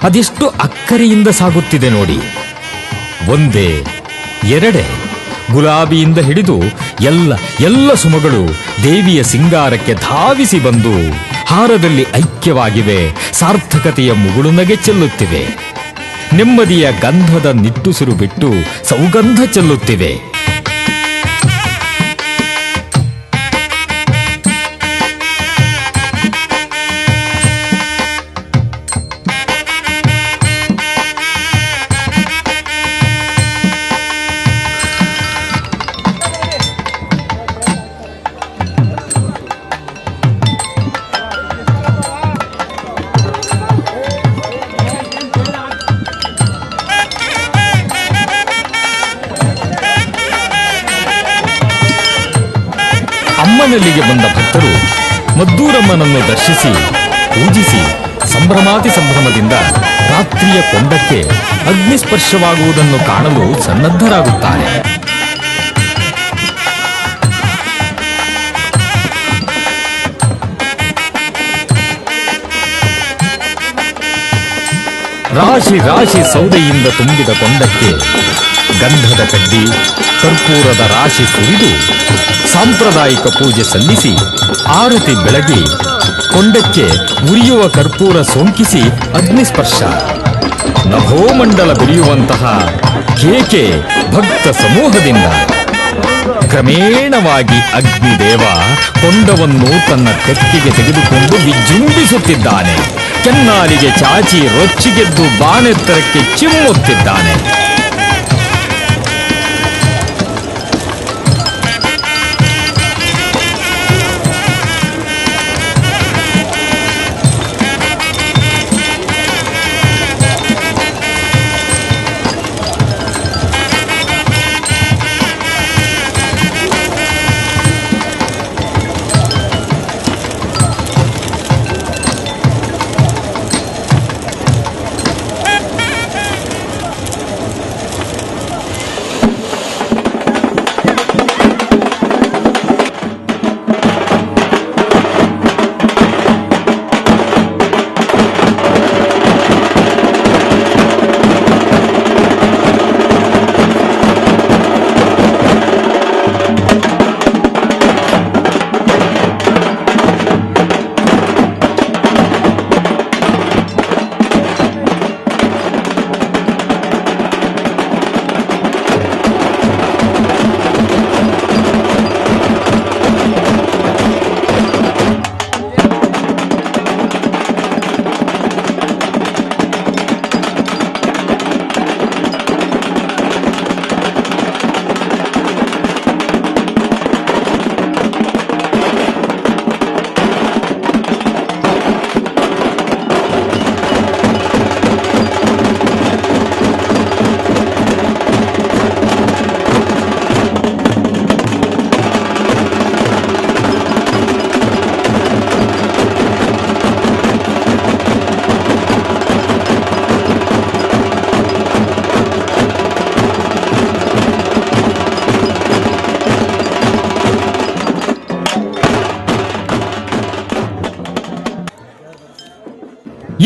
ಅದೆಷ್ಟು ಅಕ್ಕರೆಯಿಂದ ಸಾಗುತ್ತಿದೆ ನೋಡಿ. ಒಂದೇ ಎರಡೇ ಗುಲಾಬಿಯಿಂದ ಹಿಡಿದು ಎಲ್ಲ ಸುಮಗಳು ದೇವಿಯ ಸಿಂಗಾರಕ್ಕೆ ಧಾವಿಸಿ ಬಂದು ಹಾರದಲ್ಲಿ ಐಕ್ಯವಾಗಿವೆ, ಸಾರ್ಥಕತೆಯ ಮುಗುಳುನಗೆ ಚೆಲ್ಲುತ್ತಿವೆ. ನೆಮ್ಮದಿಯ ಗಂಧದ ನಿಟ್ಟುಸಿರು ಬಿಟ್ಟು ಸೌಗಂಧ ಚೆಲ್ಲುತ್ತಿವೆ. ಆಮೇನಲ್ಲಿಗೆ ಬಂದ ಭಕ್ತರು ಮದ್ದೂರಮ್ಮನನ್ನು ದರ್ಶಿಸಿ ಪೂಜಿಸಿ ಸಂಭ್ರಮಾತಿ ಸಂಭ್ರಮದಿಂದ ರಾತ್ರಿಯ ಕೊಂಡಕ್ಕೆ ಅಗ್ನಿಸ್ಪರ್ಶವಾಗುವುದನ್ನು ಕಾಣಲು ಸನ್ನದ್ಧರಾಗುತ್ತಾರೆ. ರಾಶಿ ರಾಶಿ ಸೌದೆಯಿಂದ ತುಂಬಿದ ಕೊಂಡಕ್ಕೆ ಗಂಧದ ಕಡ್ಡಿ ಕರ್ಪೂರದ ರಾಶಿ ಸುರಿದು ಸಾಂಪ್ರದಾಯಿಕ ಪೂಜೆ ಸಲ್ಲಿಸಿ ಆರತಿ ಬೆಳಗಿ ಕೊಂಡಕ್ಕೆ ಉರಿಯುವ ಕರ್ಪೂರ ಸೋಂಕಿಸಿ ಅಗ್ನಿಸ್ಪರ್ಶ. ನಭೋಮಂಡಲ ಬಿರಿಯುವಂತಹ ಕೇಕೆ ಭಕ್ತ ಸಮೂಹದಿಂದ. ಕ್ರಮೇಣವಾಗಿ ಅಗ್ನಿದೇವ ಕೊಂಡವನ್ನು ತನ್ನ ತೆಕ್ಕೆಗೆ ತೆಗೆದುಕೊಂಡು ವಿಜೃಂಭಿಸುತ್ತಿದ್ದಾನೆ. ಕೆನ್ನಾಲಿಗೆ ಚಾಚಿ ರೊಚ್ಚಿಗೆದ್ದು ಬಾನೆತ್ತರಕ್ಕೆ ಚಿಮ್ಮುತ್ತಿದ್ದಾನೆ.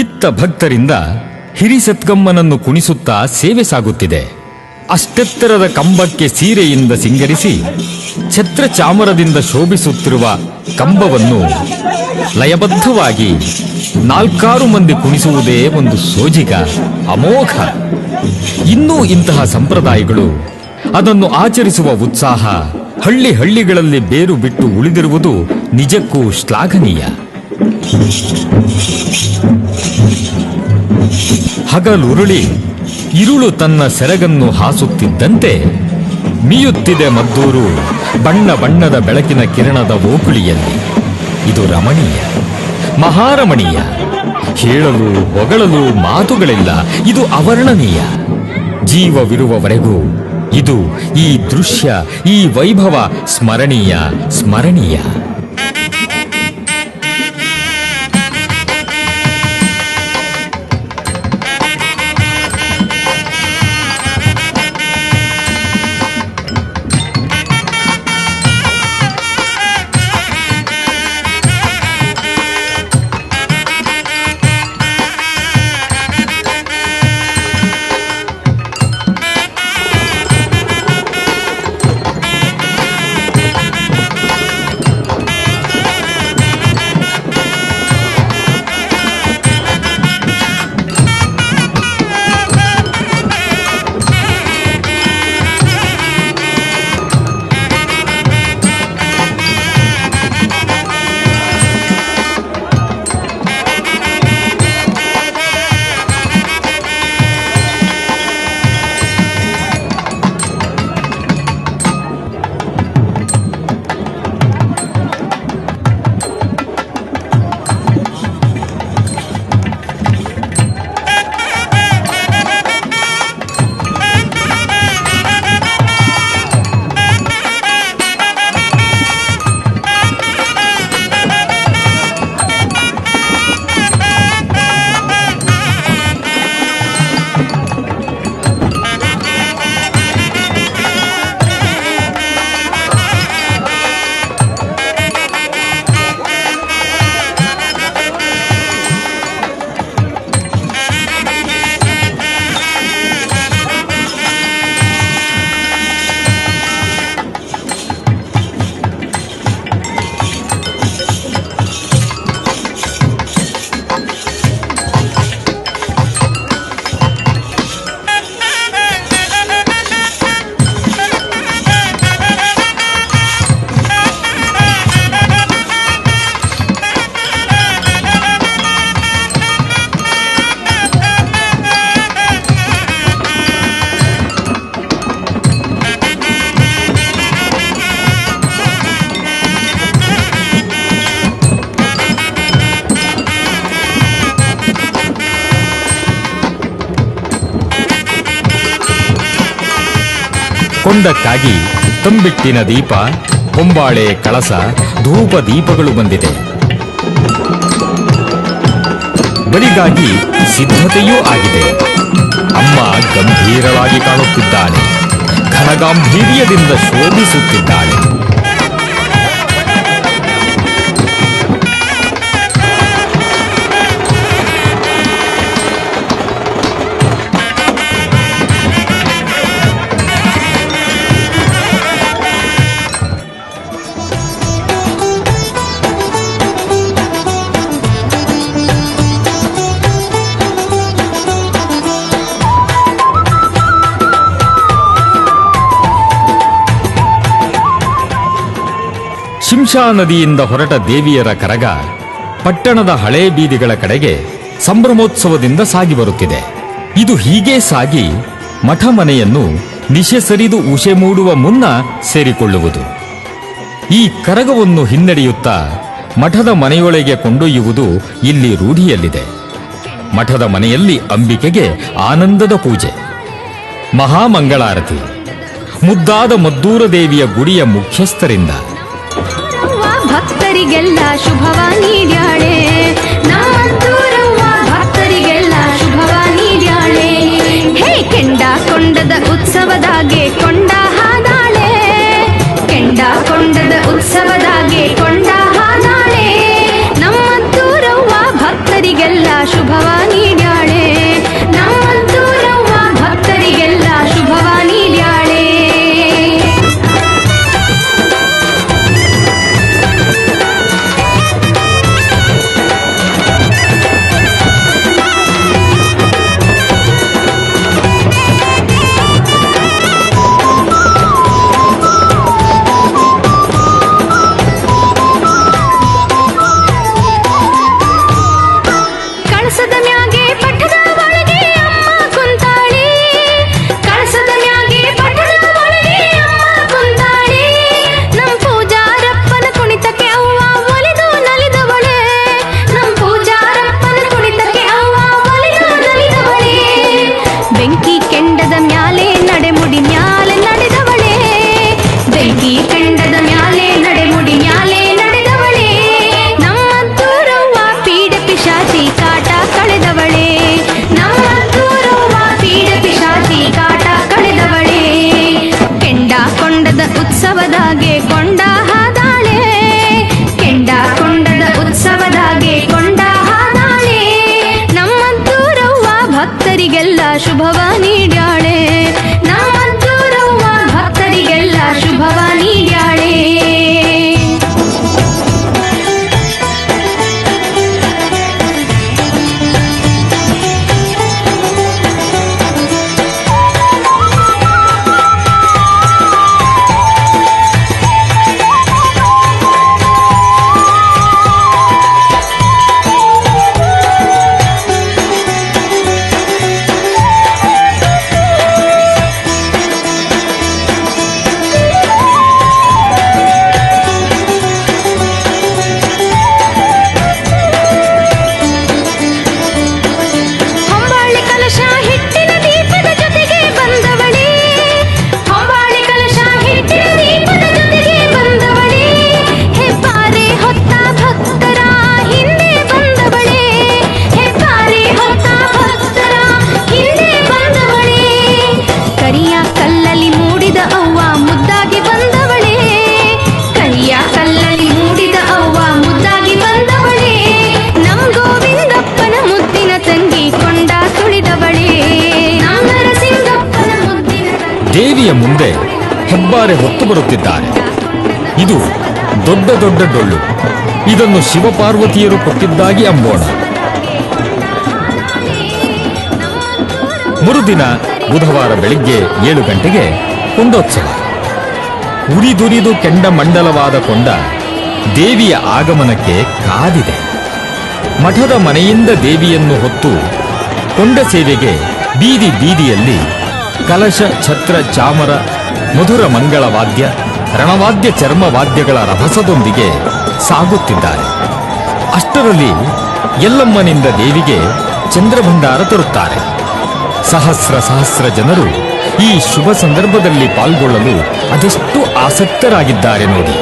ಇತ್ತ ಭಕ್ತರಿಂದ ಹಿರಿಸತ್ಗಮ್ಮನನ್ನು ಕುಣಿಸುತ್ತಾ ಸೇವೆ ಸಾಗುತ್ತಿದೆ. ಅಷ್ಟೆತ್ತರದ ಕಂಬಕ್ಕೆ ಸೀರೆಯಿಂದ ಸಿಂಗರಿಸಿ ಛತ್ರ ಚಾಮರದಿಂದ ಶೋಭಿಸುತ್ತಿರುವ ಕಂಬವನ್ನು ಲಯಬದ್ಧವಾಗಿ 4 ಮಂದಿ ಕುಣಿಸುವುದೇ ಒಂದು ಸೋಜಿಗ, ಅಮೋಘ. ಇನ್ನೂ ಇಂತಹ ಸಂಪ್ರದಾಯಗಳು, ಅದನ್ನು ಆಚರಿಸುವ ಉತ್ಸಾಹ ಹಳ್ಳಿ ಹಳ್ಳಿಗಳಲ್ಲಿ ಬೇರು ಬಿಟ್ಟು ಉಳಿದಿರುವುದು ನಿಜಕ್ಕೂ ಶ್ಲಾಘನೀಯ. ಹಗಲುರುಳಿ ಇರುಳು ತನ್ನ ಸೆರಗನ್ನು ಹಾಸುತ್ತಿದ್ದಂತೆ ಮೀಯುತ್ತಿದೆ ಮದ್ದೂರು ಬಣ್ಣ ಬಣ್ಣದ ಬೆಳಕಿನ ಕಿರಣದ ಓಕುಳಿಯಲ್ಲಿ. ಇದು ರಮಣೀಯ, ಮಹಾರಮಣೀಯ. ಹೇಳಲು ಹೊಗಳಲು ಮಾತುಗಳಿಲ್ಲ. ಇದು ಅವರ್ಣನೀಯ. ಜೀವವಿರುವವರೆಗೂ ಇದು ಈ ದೃಶ್ಯ, ಈ ವೈಭವ ಸ್ಮರಣೀಯ, ಸ್ಮರಣೀಯ. ಹೊಂಡಕ್ಕಾಗಿ ತಂಬಿಟ್ಟಿನ ದೀಪ, ಹೊಂಬಾಳೆ ಕಳಸ, ಧೂಪ ದೀಪಗಳು ಬಂದಿದೆ. ಬಲಿಗಾಗಿ ಸಿದ್ಧತೆಯೂ ಆಗಿದೆ. ಅಮ್ಮ ಗಂಭೀರವಾಗಿ ಕಾಣುತ್ತಿದ್ದಾಳೆ. ಘನಗಾಂಭೀರ್ಯದಿಂದ ಶೋಭಿಸುತ್ತಿದ್ದಾಳೆ. ಶಿಂಷಾ ನದಿಯಿಂದ ಹೊರಟ ದೇವಿಯರ ಕರಗ ಪಟ್ಟಣದ ಹಳೇ ಬೀದಿಗಳ ಕಡೆಗೆ ಸಂಭ್ರಮೋತ್ಸವದಿಂದ ಸಾಗಿ ಬರುತ್ತಿದೆ. ಇದು ಹೀಗೆ ಸಾಗಿ ಮಠ ಮನೆಯನ್ನು ನಿಶೆ ಸರಿದು ಉಷೆ ಮೂಡುವ ಮುನ್ನ ಸೇರಿಕೊಳ್ಳುವುದು. ಈ ಕರಗವನ್ನು ಹಿನ್ನಡೆಯುತ್ತಾ ಮಠದ ಮನೆಯೊಳಗೆ ಕೊಂಡೊಯ್ಯುವುದು ಇಲ್ಲಿ ರೂಢಿಯಲ್ಲಿದೆ. ಮಠದ ಮನೆಯಲ್ಲಿ ಅಂಬಿಕೆಗೆ ಆನಂದದ ಪೂಜೆ, ಮಹಾಮಂಗಳಾರತಿ, ಮುದ್ದಾದ ಮದ್ದೂರ ದೇವಿಯ ಗುಡಿಯ ಮುಖ್ಯಸ್ಥರಿಂದ. ಭಕ್ತರಿಗೆಲ್ಲ ಶುಭವ ನೀಡ್ಯಾಳೆ, ನಮ್ಮಂತೂರವ್ವ ಭಕ್ತರಿಗೆಲ್ಲ ಶುಭವ ನೀಡ್ಯಾಳೆ. ಹೇ ಕೆಂಡ ಕೊಂಡದ ಉತ್ಸವದಾಗೆ ಕೊಂಡ ಹಾದಾಳೆ, ಕೆಂಡ ಕೊಂಡದ ಉತ್ಸವದಾಗೆ ಕೊಂಡ ಹಾದಾಳೆ. ನಮ್ಮಂತೂರವ್ವ ಭಕ್ತರಿಗೆಲ್ಲ ಶುಭವ ನೀಡ್ಯಾಳೆ, ನಮ್ಮಂತೂರವ್ವ ಭಕ್ತರಿಗೆಲ್ಲ ಶುಭವ ನೀಡ್ಯಾಳೆ. ಉತ್ಸವದಾಗೆ ಕೊಂಡ ಹಾದಾಳೆ, ಕೆಂಡ ಕೊಂಡದ ಉತ್ಸವದಾಗೆ ಕೊಂಡ ಹಾದಾಳೆ. ನಮ್ಮಂತೂರವ್ವ ಭಕ್ತರಿಗೆಲ್ಲ ಶುಭವ ನೀಡ್ಯಾಳೆ, ನಮ್ಮಂತೂರವ್ವ ಭಕ್ತರಿಗೆಲ್ಲ ಶುಭವ ನೀಡ್ಯಾಳೆ. ದೇವಿಯ ಮುಂದೆ ಹೆಬ್ಬಾರೆ ಹೊತ್ತು ಬರುತ್ತಿದ್ದಾರೆ. ಇದು ದೊಡ್ಡ ದೊಡ್ಡ ಡೊಳ್ಳು. ಇದನ್ನು ಶಿವಪಾರ್ವತಿಯರು ಕೊಟ್ಟಿದ್ದಾಗಿ ಅಂಬೋಣ. ಮರುದಿನ ಬುಧವಾರ ಬೆಳಿಗ್ಗೆ 7 ಗಂಟೆಗೆ ಕೊಂಡೋತ್ಸವ. ಉರಿದುರಿದು ಕೆಂಡಮಂಡಲವಾದ ಕೊಂಡ ದೇವಿಯ ಆಗಮನಕ್ಕೆ ಕಾದಿದೆ. ಮಠದ ಮನೆಯಿಂದ ದೇವಿಯನ್ನು ಹೊತ್ತು ಕೊಂಡ ಸೇವೆಗೆ ಬೀದಿ ಬೀದಿಯಲ್ಲಿ ಕಲಶ, ಛತ್ರ, ಚಾಮರ, ಮಧುರ ಮಂಗಳವಾದ್ಯ, ರಣವಾದ್ಯ, ಚರ್ಮವಾದ್ಯಗಳ ರಭಸದೊಂದಿಗೆ ಸಾಗುತ್ತಿದ್ದಾರೆ. ಅಷ್ಟರಲ್ಲಿ ಎಲ್ಲಮ್ಮನಿಂದ ದೇವಿಗೆ ಚಂದ್ರಭಂಡಾರ ತರುತ್ತಾರೆ. ಸಹಸ್ರ ಸಹಸ್ರ ಜನರು ಈ ಶುಭ ಸಂದರ್ಭದಲ್ಲಿ ಪಾಲ್ಗೊಳ್ಳಲು ಅದೆಷ್ಟು ಆಸಕ್ತರಾಗಿದ್ದಾರೆ ನೋಡಿ.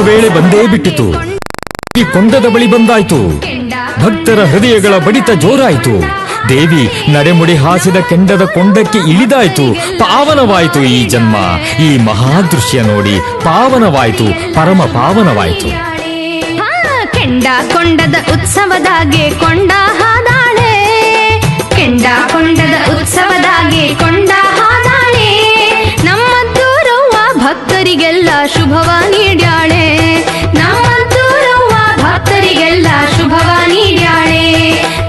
ವೇಳೆ ಬಂದೇ ಬಿಟ್ಟಿತು. ಈ ಕೊಂಡದ ಬಳಿ ಬಂದಾಯ್ತು. ಭಕ್ತರ ಹೃದಯಗಳ ಬಡಿತ ಜೋರಾಯಿತು. ದೇವಿ ನಡೆಮುಡಿ ಹಾಸಿದ ಕೆಂಡದ ಕೊಂಡಕ್ಕೆ ಇಳಿದಾಯ್ತು. ಪಾವನವಾಯಿತು ಈ ಜನ್ಮ. ಈ ಮಹಾದೃಶ್ಯ ನೋಡಿ ಪಾವನವಾಯಿತು, ಪರಮ ಪಾವನವಾಯಿತು. ಕೆಂಡ ಕೊಂಡದ ಉತ್ಸವದಾಗೆ ಕೊಂಡ ಹಾದಾಳೆ, ಕೆಂಡ ಕೊಂಡದ ಉತ್ಸವದಾಗೆ ಕೊಂಡ ಹಾದಾಳೆ. ನಮ್ಮದ್ದೂರವ್ವ ಭಕ್ತರಿಗೆಲ್ಲ ಶುಭವ ನೀಡ್ಯಾಳೆ, ನಮ್ಮದ್ದೂರವ್ವ ಭಕ್ತರಿಗೆಲ್ಲ ಶುಭವ ನೀಡ್ಯಾಳೆ,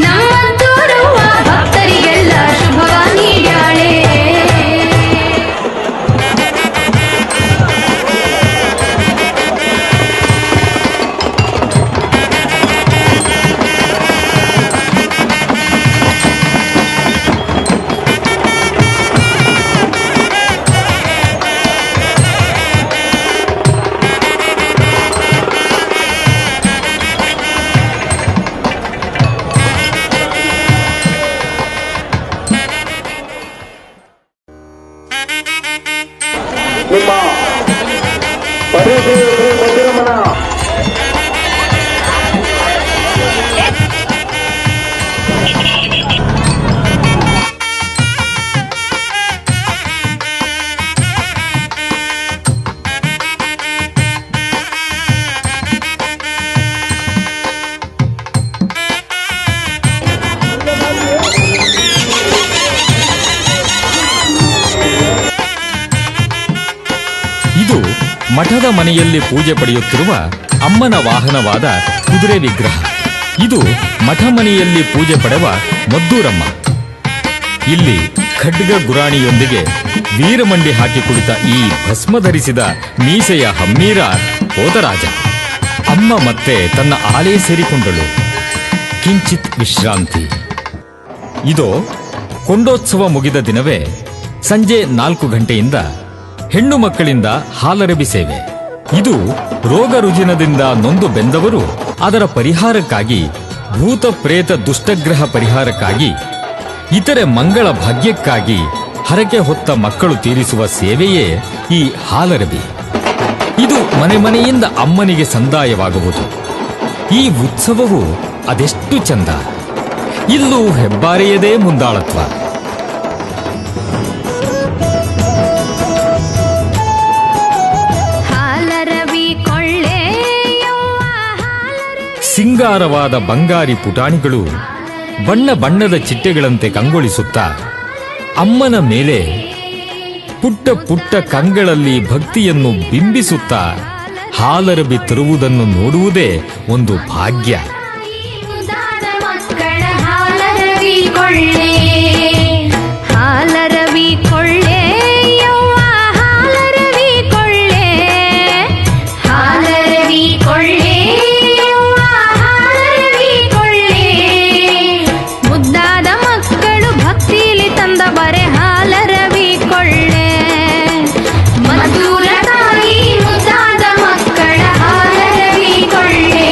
ನಮ್ಮದ್ದೂರವ್ವ ಭಕ್ತರಿಗೆಲ್ಲ ಶುಭವ ನೀಡ್ಯಾಳೆ. ನಿಮ್ಮ ಪರಿಚಯ ಮಂದಿರಮನ ಇದು ಮಠದ ಮನೆಯಲ್ಲಿ ಪೂಜೆ ಪಡೆಯುತ್ತಿರುವ ಅಮ್ಮನ ವಾಹನವಾದ ಕುದುರೆ ವಿಗ್ರಹ. ಇದು ಮಠ ಮನೆಯಲ್ಲಿ ಪೂಜೆ ಪಡೆವ ಮದ್ದೂರಮ್ಮ. ಇಲ್ಲಿ ಖಡ್ಗ ಗುರಾಣಿಯೊಂದಿಗೆ ವೀರಮಂಡಿ ಹಾಕಿ ಕುಳಿತ ಈ ಭಸ್ಮ ಧರಿಸಿದ ಮೀಸೆಯ ಹಮ್ಮೀರ ಹೋದರಾಜ. ಅಮ್ಮ ಮತ್ತೆ ತನ್ನ ಆಲೆ ಸೇರಿಕೊಂಡಳು. ಕಿಂಚಿತ್ ವಿಶ್ರಾಂತಿ. ಇದೋ ಕೊಂಡೋತ್ಸವ ಮುಗಿದ ದಿನವೇ ಸಂಜೆ 4 ಗಂಟೆಯಿಂದ ಹೆಣ್ಣು ಮಕ್ಕಳಿಂದ ಹಾಲರಬಿ ಸೇವೆ. ಇದು ರೋಗ ರುಜಿನದಿಂದ ನೊಂದು ಬೆಂದವರು ಅದರ ಪರಿಹಾರಕ್ಕಾಗಿ, ಭೂತ ಪ್ರೇತ ದುಷ್ಟಗ್ರಹ ಪರಿಹಾರಕ್ಕಾಗಿ, ಇತರೆ ಮಂಗಳ ಭಾಗ್ಯಕ್ಕಾಗಿ ಹರಕೆ ಹೊತ್ತ ಮಕ್ಕಳು ತೀರಿಸುವ ಸೇವೆಯೇ ಈ ಹಾಲರಬಿ. ಇದು ಮನೆ ಮನೆಯಿಂದ ಅಮ್ಮನಿಗೆ ಸಂದಾಯವಾಗುವುದು. ಈ ಉತ್ಸವವು ಅದೆಷ್ಟು ಚಂದ. ಇಲ್ಲೂ ಹೆಬ್ಬಾರೆಯದೇ ಮುಂದಾಳತ್ವ. ಸಿಂಗಾರವಾದ ಬಂಗಾರಿ ಪುಟಾಣಿಗಳು ಬಣ್ಣ ಬಣ್ಣದ ಚಿಟ್ಟೆಗಳಂತೆ ಕಂಗೊಳಿಸುತ್ತಾ ಅಮ್ಮನ ಮೇಲೆ ಪುಟ್ಟ ಪುಟ್ಟ ಕಂಗಳಲ್ಲಿ ಭಕ್ತಿಯನ್ನು ಬಿಂಬಿಸುತ್ತಾ ಹಾಲರಬಿ ತರುವುದನ್ನು ನೋಡುವುದೇ ಒಂದು ಭಾಗ್ಯ. ಹಾಲರವಿ ಕೊಳ್ಳೆ ಯವ್ವ ಹಾಲರವಿ ಕೊಳ್ಳೆ, ಹಾಲರವಿ ಕೊಳ್ಳೆ ಯವ್ವ ಹಾಲರವಿ ಕೊಳ್ಳೆ. ಮುದ್ದಾದ ಮಕ್ಕಳು ಭಕ್ತಿಲಿ ತಂದ ಬರೆ ಹಾಲರವಿ ಕೊಳ್ಳೆ. ಮಧುರ ತಾಯಿ ಮುದ್ದಾದ ಮಕ್ಕಳ ಹಾಲರವಿ ಕೊಳ್ಳೆ.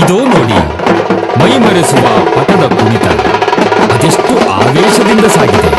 ಇದೋ ನೋಡಿ, ಮೈಮರೆಸುವ ಪಟದ ಕುಣಿತ ಅದೆಷ್ಟು ಆವೇಶದಿಂದ ಸಾಗಿದೆ.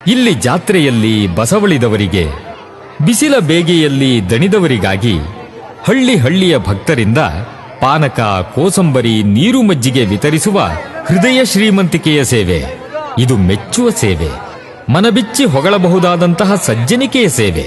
ಇಲ್ಲಿ ಜಾತ್ರೆಯಲ್ಲಿ ಬಸವಳಿದವರಿಗೆ, ಬಿಸಿಲ ಬೇಗೆಯಲ್ಲಿ ದಣಿದವರಿಗಾಗಿ ಹಳ್ಳಿ ಹಳ್ಳಿಯ ಭಕ್ತರಿಂದ ಪಾನಕ, ಕೋಸಂಬರಿ, ನೀರು ಮಜ್ಜಿಗೆ ವಿತರಿಸುವ ಹೃದಯ ಶ್ರೀಮಂತಿಕೆಯ ಸೇವೆ. ಇದು ಮೆಚ್ಚುವ ಸೇವೆ, ಮನಬಿಚ್ಚಿ ಹೊಗಳಬಹುದಾದಂತಹ ಸಜ್ಜನಿಕೆಯ ಸೇವೆ.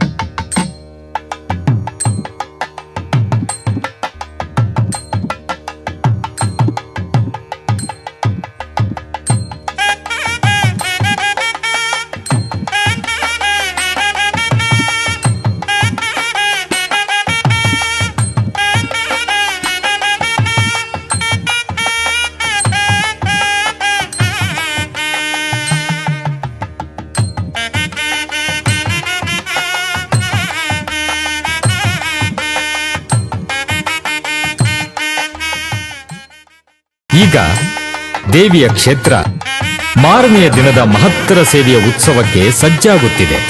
ಈಗ ದೇವಿಯ ಕ್ಷೇತ್ರ ಮಾರನೆಯ ದಿನದ ಮಹತ್ತರ ಸೇವೆಯ ಉತ್ಸವಕ್ಕೆ ಸಜ್ಜಾಗುತ್ತಿದೆ.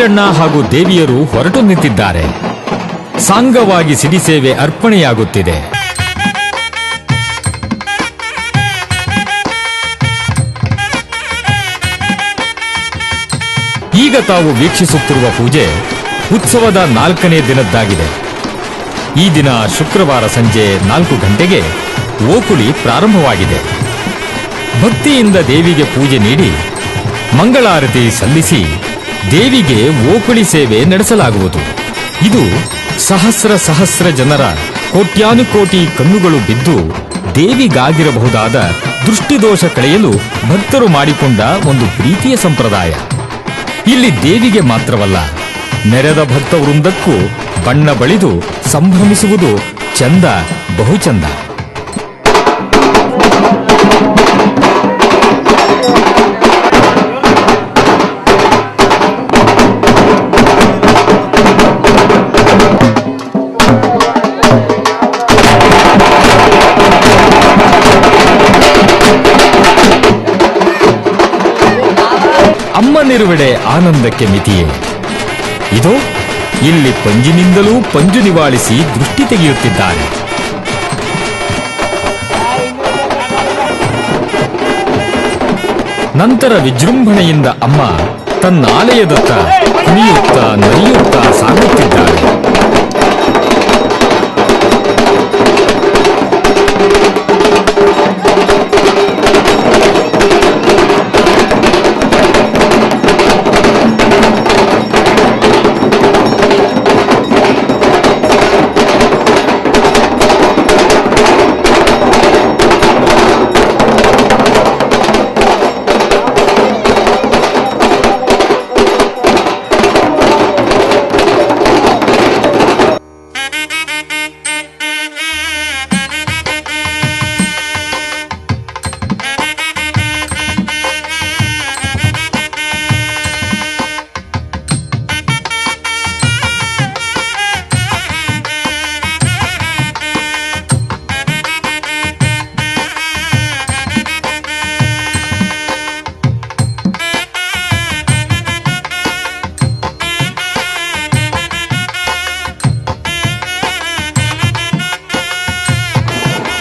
ಈರಣ್ಣ ಹಾಗೂ ದೇವಿಯರು ಹೊರಟು ನಿಂತಿದ್ದಾರೆ. ಸಾಂಗವಾಗಿ ಸಿಡಿಸೇವೆ ಅರ್ಪಣೆಯಾಗುತ್ತಿದೆ. ಈಗ ತಾವು ವೀಕ್ಷಿಸುತ್ತಿರುವ ಪೂಜೆ ಉತ್ಸವದ 4ನೇ ದಿನದ್ದಾಗಿದೆ. ಈ ದಿನ ಶುಕ್ರವಾರ ಸಂಜೆ 4 ಗಂಟೆಗೆ ಓಕುಳಿ ಪ್ರಾರಂಭವಾಗಿದೆ. ಭಕ್ತಿಯಿಂದ ದೇವಿಗೆ ಪೂಜೆ ನೀಡಿ ಮಂಗಳಾರತಿ ಸಲ್ಲಿಸಿ ದೇವಿಗೆ ಓಕುಳಿ ಸೇವೆ ನಡೆಸಲಾಗುವುದು. ಇದು ಸಹಸ್ರ ಜನರ ಕೋಟ್ಯಾನುಕೋಟಿ ಕಣ್ಣುಗಳು ಬಿದ್ದು ದೇವಿಗಾಗಿರಬಹುದಾದ ದೃಷ್ಟಿದೋಷ ಕಳೆಯಲು ಭಕ್ತರು ಮಾಡಿಕೊಂಡ ಒಂದು ಪ್ರೀತಿಯ ಸಂಪ್ರದಾಯ. ಇಲ್ಲಿ ದೇವಿಗೆ ಮಾತ್ರವಲ್ಲ, ನೆರೆದ ಭಕ್ತ ವೃಂದಕ್ಕೂ ಬಣ್ಣ ಬಳಿದು ಸಂಭ್ರಮಿಸುವುದು ಚಂದ, ಬಹುಚಂದ. ಅಮ್ಮನಿರುವೆಡೆ ಆನಂದಕ್ಕೆ ಮಿತಿಯೇ. ಇದೋ ಇಲ್ಲಿ ಪಂಜಿನಿಂದಲೂ ಪಂಜು ನಿವಾಳಿಸಿ ದೃಷ್ಟಿ ತೆಗೆಯುತ್ತಿದ್ದಾರೆ. ನಂತರ ವಿಜೃಂಭಣೆಯಿಂದ ಅಮ್ಮ ತನ್ನ ಆಲಯದತ್ತ ಕುಣಿಯುತ್ತಾ ನಲಿಯುತ್ತಾ ಸಾಗುತ್ತಿದ್ದಾಳೆ.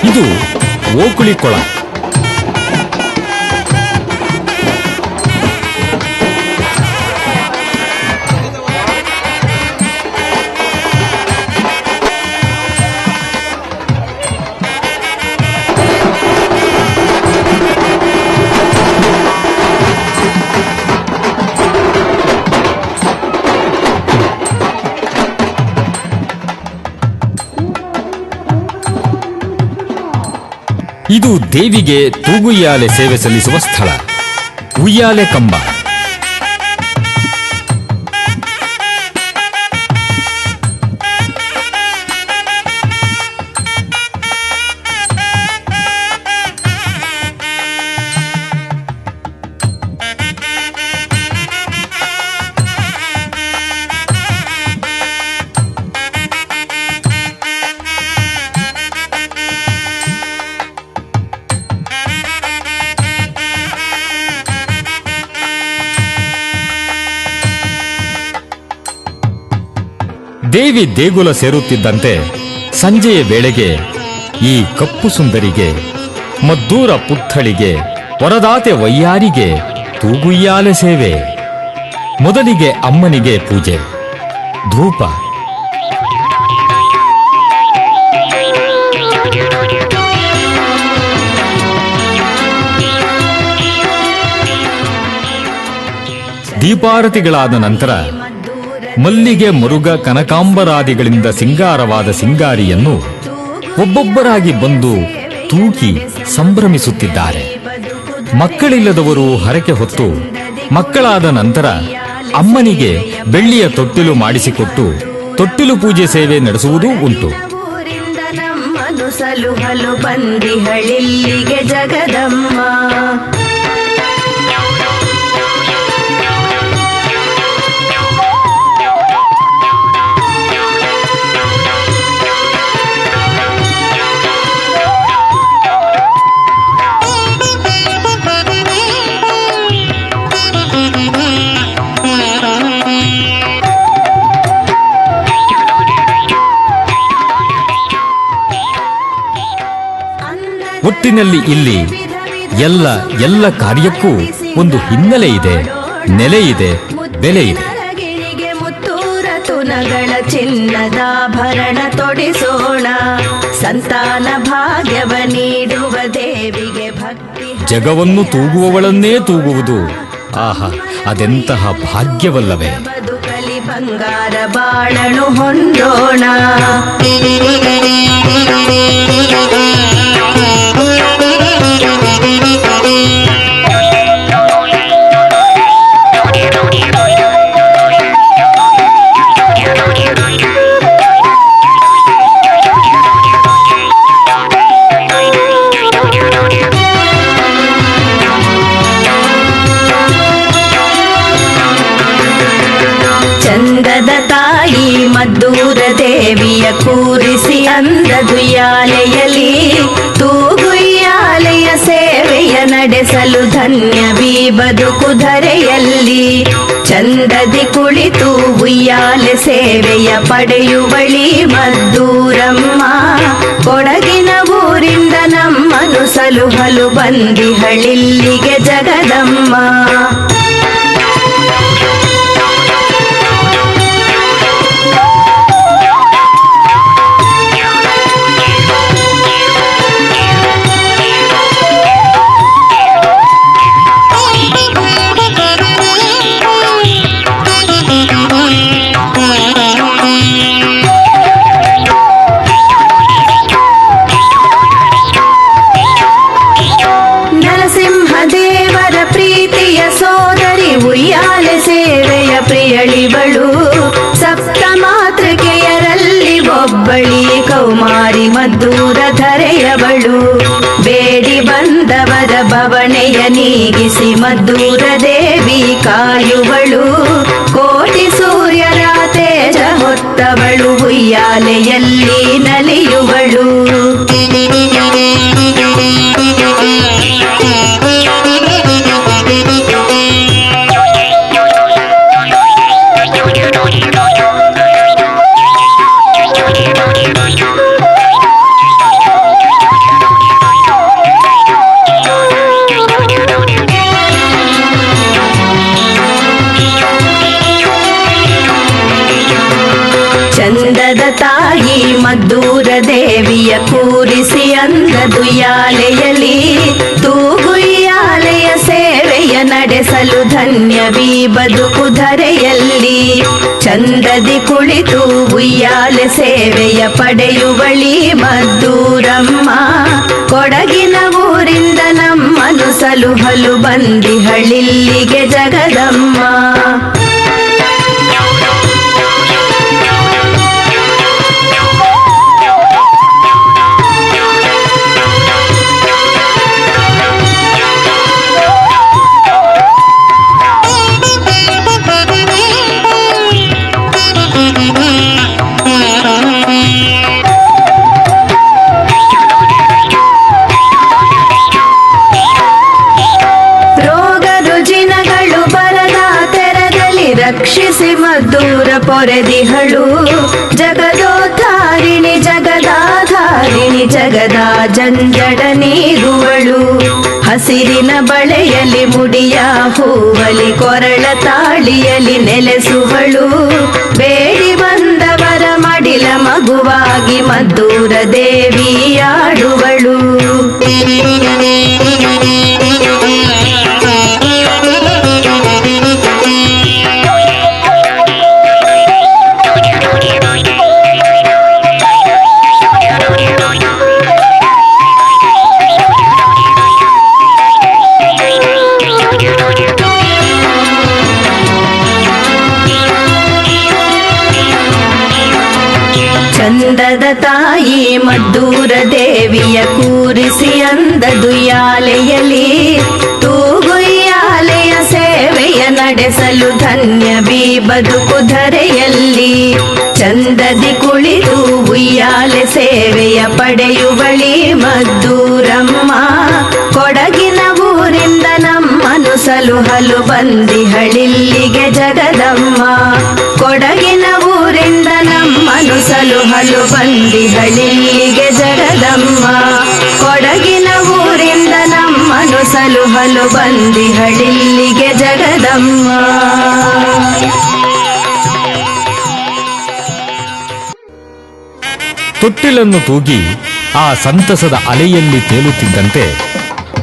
ಇದು ಓಕುಳಿ ಕೊಳ. ಇದು ದೇವಿಗೆ ತೂಗುಯ್ಯಾಲೆ ಸೇವೆ ಸಲ್ಲಿಸುವ ಸ್ಥಳ. ಉಯ್ಯಾಲೆ ಕಂಬ. ದೇವಿ ದೇಗುಲ ಸೇರುತ್ತಿದ್ದಂತೆ ಸಂಜೆಯ ವೇಳೆಗೆ ಈ ಕಪ್ಪು ಸುಂದರಿಗೆ, ಮದ್ದೂರ ಪುತ್ಥಳಿಗೆ, ವರದಾತೆ ವಯ್ಯಾರಿಗೆ ತೂಗುಯ್ಯಾಲೆ ಸೇವೆ. ಮೊದಲಿಗೆ ಅಮ್ಮನಿಗೆ ಪೂಜೆ, ಧೂಪ. ದೀಪಾರತಿಗಳಾದ ನಂತರ ಮಲ್ಲಿಗೆ, ಮರುಗ, ಕನಕಾಂಬರಾದಿಗಳಿಂದ ಸಿಂಗಾರವಾದ ಸಿಂಗಾರಿಯನ್ನು ಒಬ್ಬೊಬ್ಬರಾಗಿ ಬಂದು ತೂಗಿ ಸಂಭ್ರಮಿಸುತ್ತಿದ್ದಾರೆ. ಮಕ್ಕಳಿಲ್ಲದವರು ಹರಕೆ ಹೊತ್ತು ಮಕ್ಕಳಾದ ನಂತರ ಅಮ್ಮನಿಗೆ ಬೆಳ್ಳಿಯ ತೊಟ್ಟಿಲು ಮಾಡಿಸಿಕೊಟ್ಟು ತೊಟ್ಟಿಲು ಪೂಜೆ ಸೇವೆ ನಡೆಸುವುದೂ ಉಂಟು. ಸಲುಹಲು ಬಂದಿಹಳಿಲ್ಲಿಗೆ ಜಗದಮ್ಮ. ಒಟ್ಟಿನಲ್ಲಿ ಇಲ್ಲಿ ಎಲ್ಲ ಕಾರ್ಯಕ್ಕೂ ಒಂದು ಹಿನ್ನೆಲೆ ಇದೆ, ನೆಲೆ ಇದೆ, ಬೆಲೆ ಇದೆ. ಗಿರಿಗೆ ಮುತ್ತೂರ ತುನಗಳ ಚಿನ್ನದಾಭರಣ ತೊಡಿಸೋಣ, ಸಂತಾನ ಭಾಗ್ಯವ ನೀಡುವ ದೇವಿಗೆ ಭಕ್ತಿ. ಜಗವನ್ನು ತೂಗುವವಳನ್ನೇ ತೂಗುವುದು, ಆಹಾ ಅದೆಂತಹ ಭಾಗ್ಯವಲ್ಲವೇ. ಬದುಕಲಿ ಬಂಗಾರ ಬಾಳನು ಹೊಂದೋಣ. ಚಂದದ ತಾಯಿ ಮದ್ದೂರ ದೇವಿಯ ಕೂರಿಸಿ ಅಂದದುಯ್ಯಾಲೆಯಲಿ ತೂಗುಯ್ಯಾಲೆಯ ಸೇವೆಯ ನಡೆಸಲು ಧನ್ಯವೀ ಬದುಕು ಧರೆಯಲ್ಲಿ. ಚಂದದಿ ಕುಳಿತು ಉಯ್ಯಾಲೆ ಸೇವೆಯ ಪಡೆಯುವಳಿ ಮದ್ದೂರಮ್ಮ, ಕೊಡಗಿನ ಊರಿಂದ ನಮ್ಮನು ಸಲುಹಲು ಬಂದಿಹಳಿಲ್ಲಿಗೆ ಜಗದಮ್ಮ. ನರಸಿಂಹದೇವರ ಪ್ರೀತಿಯ ಸೋದರಿ ಉಯ್ಯಾಲೆ ಸೇವೆಯ ಪ್ರಿಯಳಿವಳು, ಸಪ್ತ ಮಾತೃಕೆಯರಲ್ಲಿ ಒಬ್ಬಳಿ ಕೌಮಾರಿ ಮದ್ದೂರ ಧರೆಯವಳು. ಬೇಡಿ ಬಂದವರ ಬವಣೆಯ ನೀಗಿಸಿ ಮದ್ದೂರ ದೇವಿ ಕಾಯುವಳು, ಕೋಟಿ ಸೂರ್ಯರ ತೇಜ ಹೊತ್ತವಳು ಉಯ್ಯಾಲೆಯಲ್ಲಿ ನಲಿಯುವಳು. ಚಂದದ ತಾಯಿ ಮದ್ದೂರ ದೇವಿಯ ಕೂರಿಸಿ ಅಂದದುಯ್ಯಾಲೆಯಲಿ ತೂಗುಯ್ಯಾಲೆಯ ಸೇವೆಯ ನಡೆಸಲು ಧನ್ಯವೀ ಬದುಕು ಧರೆಯಲ್ಲಿ. ಚಂದದಿ ಕುಳಿತು ಉಯ್ಯಾಲೆ ಸೇವೆಯ ಪಡೆಯುವಳಿ ಮದ್ದೂರಮ್ಮ, ಕೊಡಗಿನ ಊರಿಂದ ನಮ್ಮನು ಸಲುಹಲು ಬಂದಿಹಳಿಲ್ಲಿಗೆ ಜಗದಮ್ಮ. ರಕ್ಷಿಸಿ ಮದ್ದೂರ ಪೊರೆದಿಹಳು, ಜಗದೋದ್ಧಾರಿಣಿ ಜಗದಾಧಾರಿಣಿ ಜಗದಾ ಜಂಜಡ ನೀಗುವಳು. ಹಸಿರಿನ ಬಳೆಯಲಿ ಮುಡಿಯ ಹೂವಲಿ ಕೊರಳ ತಾಳಿಯಲಿ ನೆಲೆಸುವಳು, ಬೇಡಿ ಬಂದವರ ಮಡಿಲ ಮಗುವಾಗಿ ಮದ್ದೂರ ದೇವಿಯಾಡುವಳು. ಚಂದದ ತಾಯಿ ಮದ್ದೂರ ದೇವಿಯ ಕೂರಿಸಿ ಅಂದದುಯ್ಯಾಲೆಯಲಿ ತೂಗುಯ್ಯಾಲೆಯ ಸೇವೆಯ ನಡೆಸಲು ಧನ್ಯವೀ ಬದುಕು ಧರೆಯಲ್ಲಿ. ಚಂದದಿ ಕುಳಿತು ಉಯ್ಯಾಲೆ ಸೇವೆಯ ಪಡೆಯುವಳಿ ಮದ್ದೂರಮ್ಮ, ಕೊಡಗಿನ ಊರಿಂದ ನಮ್ಮನು ಸಲುಹಲು ಬಂದಿಹಳಿಲ್ಲಿಗೆ ಜಗದಮ್ಮ. ಕೊಡಗಿನ ಊರಿಂದ ನಮ್ಮನು ಸಲುಹಲು ಬಂದಿಹಳಿಲ್ಲಿಗೆ ಜಗದಮ್ಮ. ಕೊಡಗಿನ ನಿನ್ನನು ಸಲುಹಲು ಬಂದಿಹಳಿಲ್ಲಿಗೆ ಜಗದಮ್ಮ. ತೊಟ್ಟಿಲನ್ನು ತೂಗಿ ಆ ಸಂತಸದ ಅಲೆಯಲ್ಲಿ ತೇಲುತ್ತಿದ್ದಂತೆ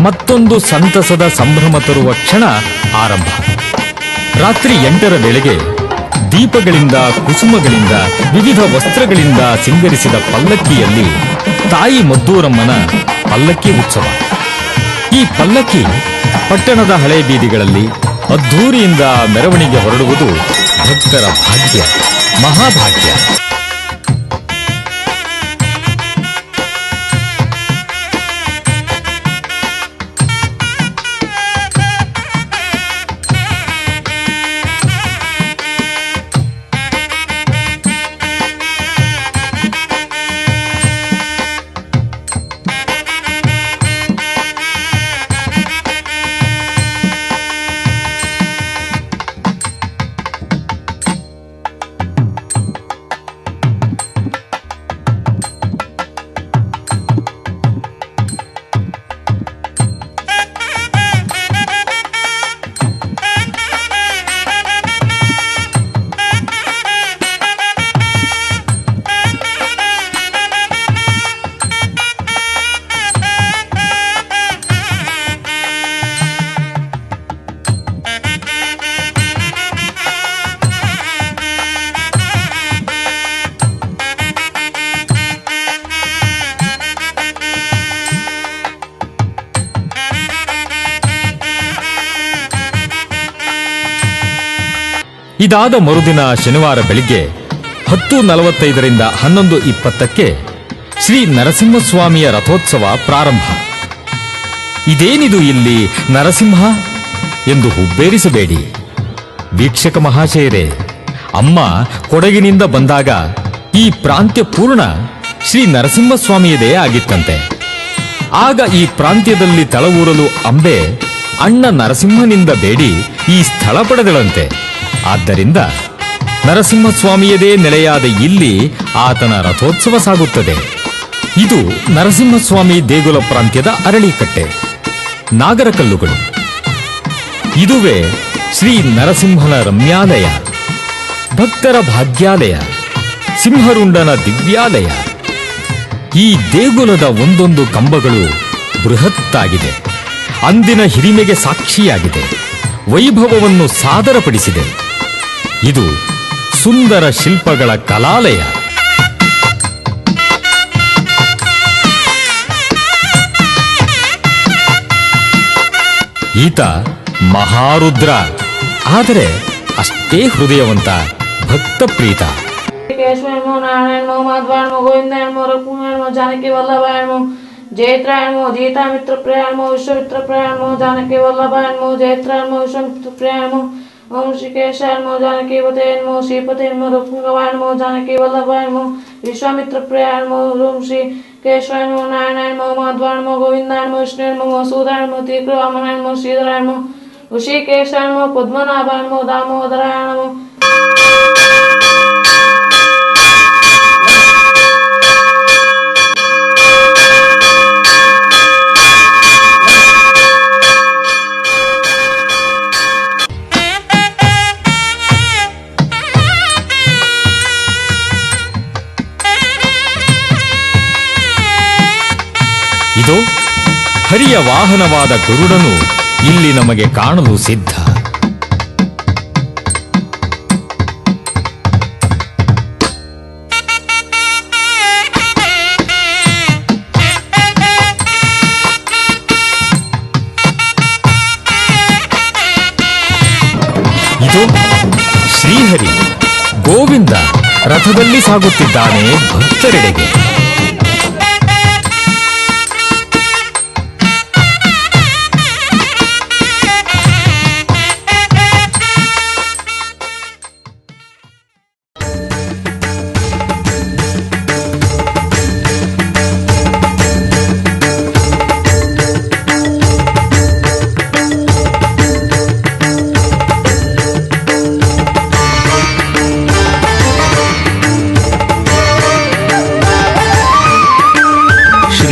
ಮತ್ತೊಂದು ಸಂತಸದ ಸಂಭ್ರಮ ತರುವ ಕ್ಷಣ ಆರಂಭ. ರಾತ್ರಿ 8ರ ವೇಳೆಗೆ ದೀಪಗಳಿಂದ, ಕುಸುಮಗಳಿಂದ, ವಿವಿಧ ವಸ್ತ್ರಗಳಿಂದ ಸಿಂಗರಿಸಿದ ಪಲ್ಲಕ್ಕಿಯಲ್ಲಿ ತಾಯಿ ಮದ್ದೂರಮ್ಮನ ಪಲ್ಲಕ್ಕಿ ಉತ್ಸವ. ಈ ಪಲ್ಲಕ್ಕಿ ಪಟ್ಟಣದ ಹಳೆ ಬೀದಿಗಳಲ್ಲಿ ಅದ್ಧೂರಿಯಿಂದ ಮೆರವಣಿಗೆ ಹೊರಡುವುದು ಭಕ್ತರ ಭಾಗ್ಯ, ಮಹಾಭಾಗ್ಯ. ಇದಾದ ಮರುದಿನ ಶನಿವಾರ ಬೆಳಿಗ್ಗೆ 10:45ರಿಂದ 11:20ಕ್ಕೆ ಶ್ರೀ ನರಸಿಂಹಸ್ವಾಮಿಯ ರಥೋತ್ಸವ ಪ್ರಾರಂಭ. ಇದೇನಿದು ಇಲ್ಲಿ ನರಸಿಂಹ ಎಂದು ಹುಬ್ಬೇರಿಸಬೇಡಿ ವೀಕ್ಷಕ ಮಹಾಶಯರೇ. ಅಮ್ಮ ಕೊಡಗಿನಿಂದ ಬಂದಾಗ ಈ ಪ್ರಾಂತ್ಯ ಪೂರ್ಣ ಶ್ರೀ ನರಸಿಂಹಸ್ವಾಮಿಯದೇ ಆಗಿತ್ತಂತೆ. ಆಗ ಈ ಪ್ರಾಂತ್ಯದಲ್ಲಿ ತಳವೂರಲು ಅಂಬೆ ಅಣ್ಣ ನರಸಿಂಹನಿಂದ ಬೇಡಿ ಈ ಸ್ಥಳ ಪಡೆದಳಂತೆ. ಆದ್ದರಿಂದ ನರಸಿಂಹಸ್ವಾಮಿಯದೇ ನೆಲೆಯಾದ ಇಲ್ಲಿ ಆತನ ರಥೋತ್ಸವ ಸಾಗುತ್ತದೆ. ಇದು ನರಸಿಂಹಸ್ವಾಮಿ ದೇಗುಲ ಪ್ರಾಂತ್ಯದ ಅರಳಿಕಟ್ಟೆ, ನಾಗರಕಲ್ಲುಗಳು. ಇದುವೇ ಶ್ರೀ ನರಸಿಂಹನ ರಮ್ಯಾಲಯ, ಭಕ್ತರ ಭಾಗ್ಯಾಲಯ, ಸಿಂಹರುಂಡನ ದಿವ್ಯಾಲಯ. ಈ ದೇಗುಲದ ಒಂದೊಂದು ಕಂಬಗಳು ಬೃಹತ್ತಾಗಿದೆ, ಅಂದಿನ ಹಿರಿಮೆಗೆ ಸಾಕ್ಷಿಯಾಗಿದೆ, ವೈಭವವನ್ನು ಸಾದರಪಡಿಸಿದೆ. ಇದು ಸುಂದರ ಶಿಲ್ಪಗಳ ಕಲಾಲಯ. ಈತ ಮಹಾರುದ್ರ, ಆದರೆ ಅಷ್ಟೇ ಹೃದಯವಂತ, ಭಕ್ತಪ್ರೀತ. ಕೇಶವನಮೋ ನಾರಾಯಣಮೋ ಮಾಧವಾಯಣಮೋ ಗೋವಿಂದಾಯಣಮೋ ರಘುನಾಯಣಮೋ ಜಾನಕಿ ವಲ್ಲಭಾಯಣಮೋ ಜಯತ್ರಾಯಣಮೋ ಗೀತಾಮಿತ್ರ ಪ್ರಿಯಾಯಣಮೋ ವಿಶ್ವಮಿತ್ರ ಪ್ರಿಯಾಯಣಮೋ ಜಾನಕಿ ವಲ್ಲಭಾಯಣಮೋ ಜಯತ್ರಾಯಣಮೋ ವಿಶ್ವಮಿತ್ರ ಪ್ರಿಯಾಯಣಮೋ ಓಂ ಶ್ರೀ ಕೇಶಾಯಣಮೋ ಜಾನಕಿ ವತೇನ್ಮೋ ಶ್ರೀಪತೇನ್ಮೋ ರಘುನಾಯಣಮೋ ಜಾನಕಿ ವಲ್ಲಭಾಯಣಮೋ ವಿಶ್ವಾಮಿತ್ರ ಪ್ರಿಯಾಯಣಮೋ ಓಂ ಶ್ರೀ ಕೇಶವಾಯಣಮೋ ನಾರಾಯಣಮೋ ಮಾಧವಾಯಣಮೋ ಗೋವಿಂದಾಯಣಮೋ ವಿಷ್ಣುಯಣಮೋ ಮಸೂದಾಯಣಮೋ ತೀರ್ಥರಾಮನಾಯಣಮೋ ಶ್ರೀಧರಾಯಣಮೋ ಋಷಿಕೇಶಾಯಣಮೋ ಪದ್ಮನಾಭಾಯಣಮೋ ದಾಮೋದರಾಯಣಮೋ. ಇದು ಹರಿಯ ವಾಹನವಾದ ಗರುಡನು ಇಲ್ಲಿ ನಮಗೆ ಕಾಣಲು ಸಿದ್ಧ. ಇದು ಶ್ರೀಹರಿ ಗೋವಿಂದ ರಥದಲ್ಲಿ ಸಾಗುತ್ತಿದ್ದಾನೆ ಭಕ್ತರೆಡೆಗೆ.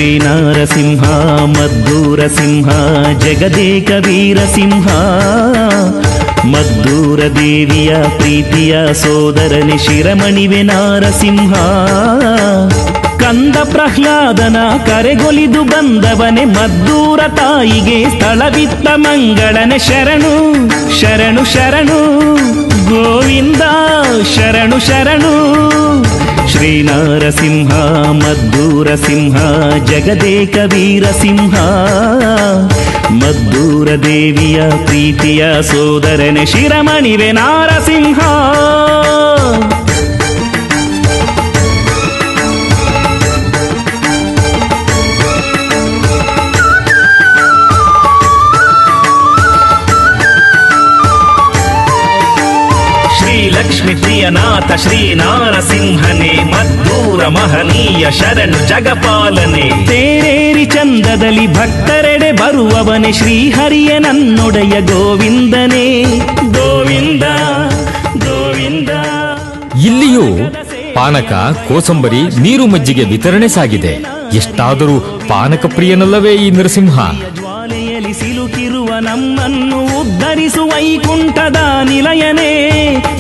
ಶ್ರೀನಾರಸಿಂಹ ಮದ್ದೂರ ಸಿಂಹ ಜಗದೇಕ ವೀರಸಿಂಹ ಮದ್ದೂರ ದೇವಿಯ ಪ್ರೀತಿಯ ಸೋದರನೆ ಶಿರಮಣಿವೆ ನಾರಸಿಂಹ ಕಂದ ಪ್ರಹ್ಲಾದನ ಕರೆಗೊಲಿದು ಬಂದವನೆ ಮದ್ದೂರ ತಾಯಿಗೆ ಸ್ಥಳವಿತ್ತ ಮಂಗಳನೆ ಶರಣು ಶರಣು ಶರಣು ಗೋವಿಂದ ಶರಣು ಶರಣು ಶ್ರೀನಾರಸಿಂಹ ಮದ್ದೂರ ಸಿಂಹ ಜಗದೇಕ ವೀರಸಿಂಹ ಮದ್ದೂರ ದೇವಿಯ ಪ್ರೀತಿಯ ಸೋದರನೆ ಶಿರಮಣಿವೆ ನಾರಸಿಂಹ ಲಕ್ಷ್ಮೀ ಪ್ರಿಯನಾಥ ಶ್ರೀನಾರಸಿಂಹನೇ ಮದ್ದೂರ ಮಹನೀಯ ಶರಣು ಜಗಪಾಲನೆ ತೇರೇರಿ ಚಂದದಲ್ಲಿ ಭಕ್ತರೆಡೆ ಬರುವವನೇ ಶ್ರೀಹರಿಯ ನನ್ನೊಡೆಯ ಗೋವಿಂದನೇ ಗೋವಿಂದ ಗೋವಿಂದ. ಇಲ್ಲಿಯೂ ಪಾನಕ ಕೋಸಂಬರಿ ನೀರು ಮಜ್ಜಿಗೆ ವಿತರಣೆ ಸಾಗಿದೆ. ಎಷ್ಟಾದರೂ ಪಾನಕ ಪ್ರಿಯನಲ್ಲವೇ ಈ ನರಸಿಂಹ. ಜ್ವಾಲೆಯಲ್ಲಿ ಸಿಲುಕಿರುವ ನಮ್ಮನ್ನು ಉದ್ಧರಿಸುವ ವೈಕುಂಠದ ನಿಲಯನೇ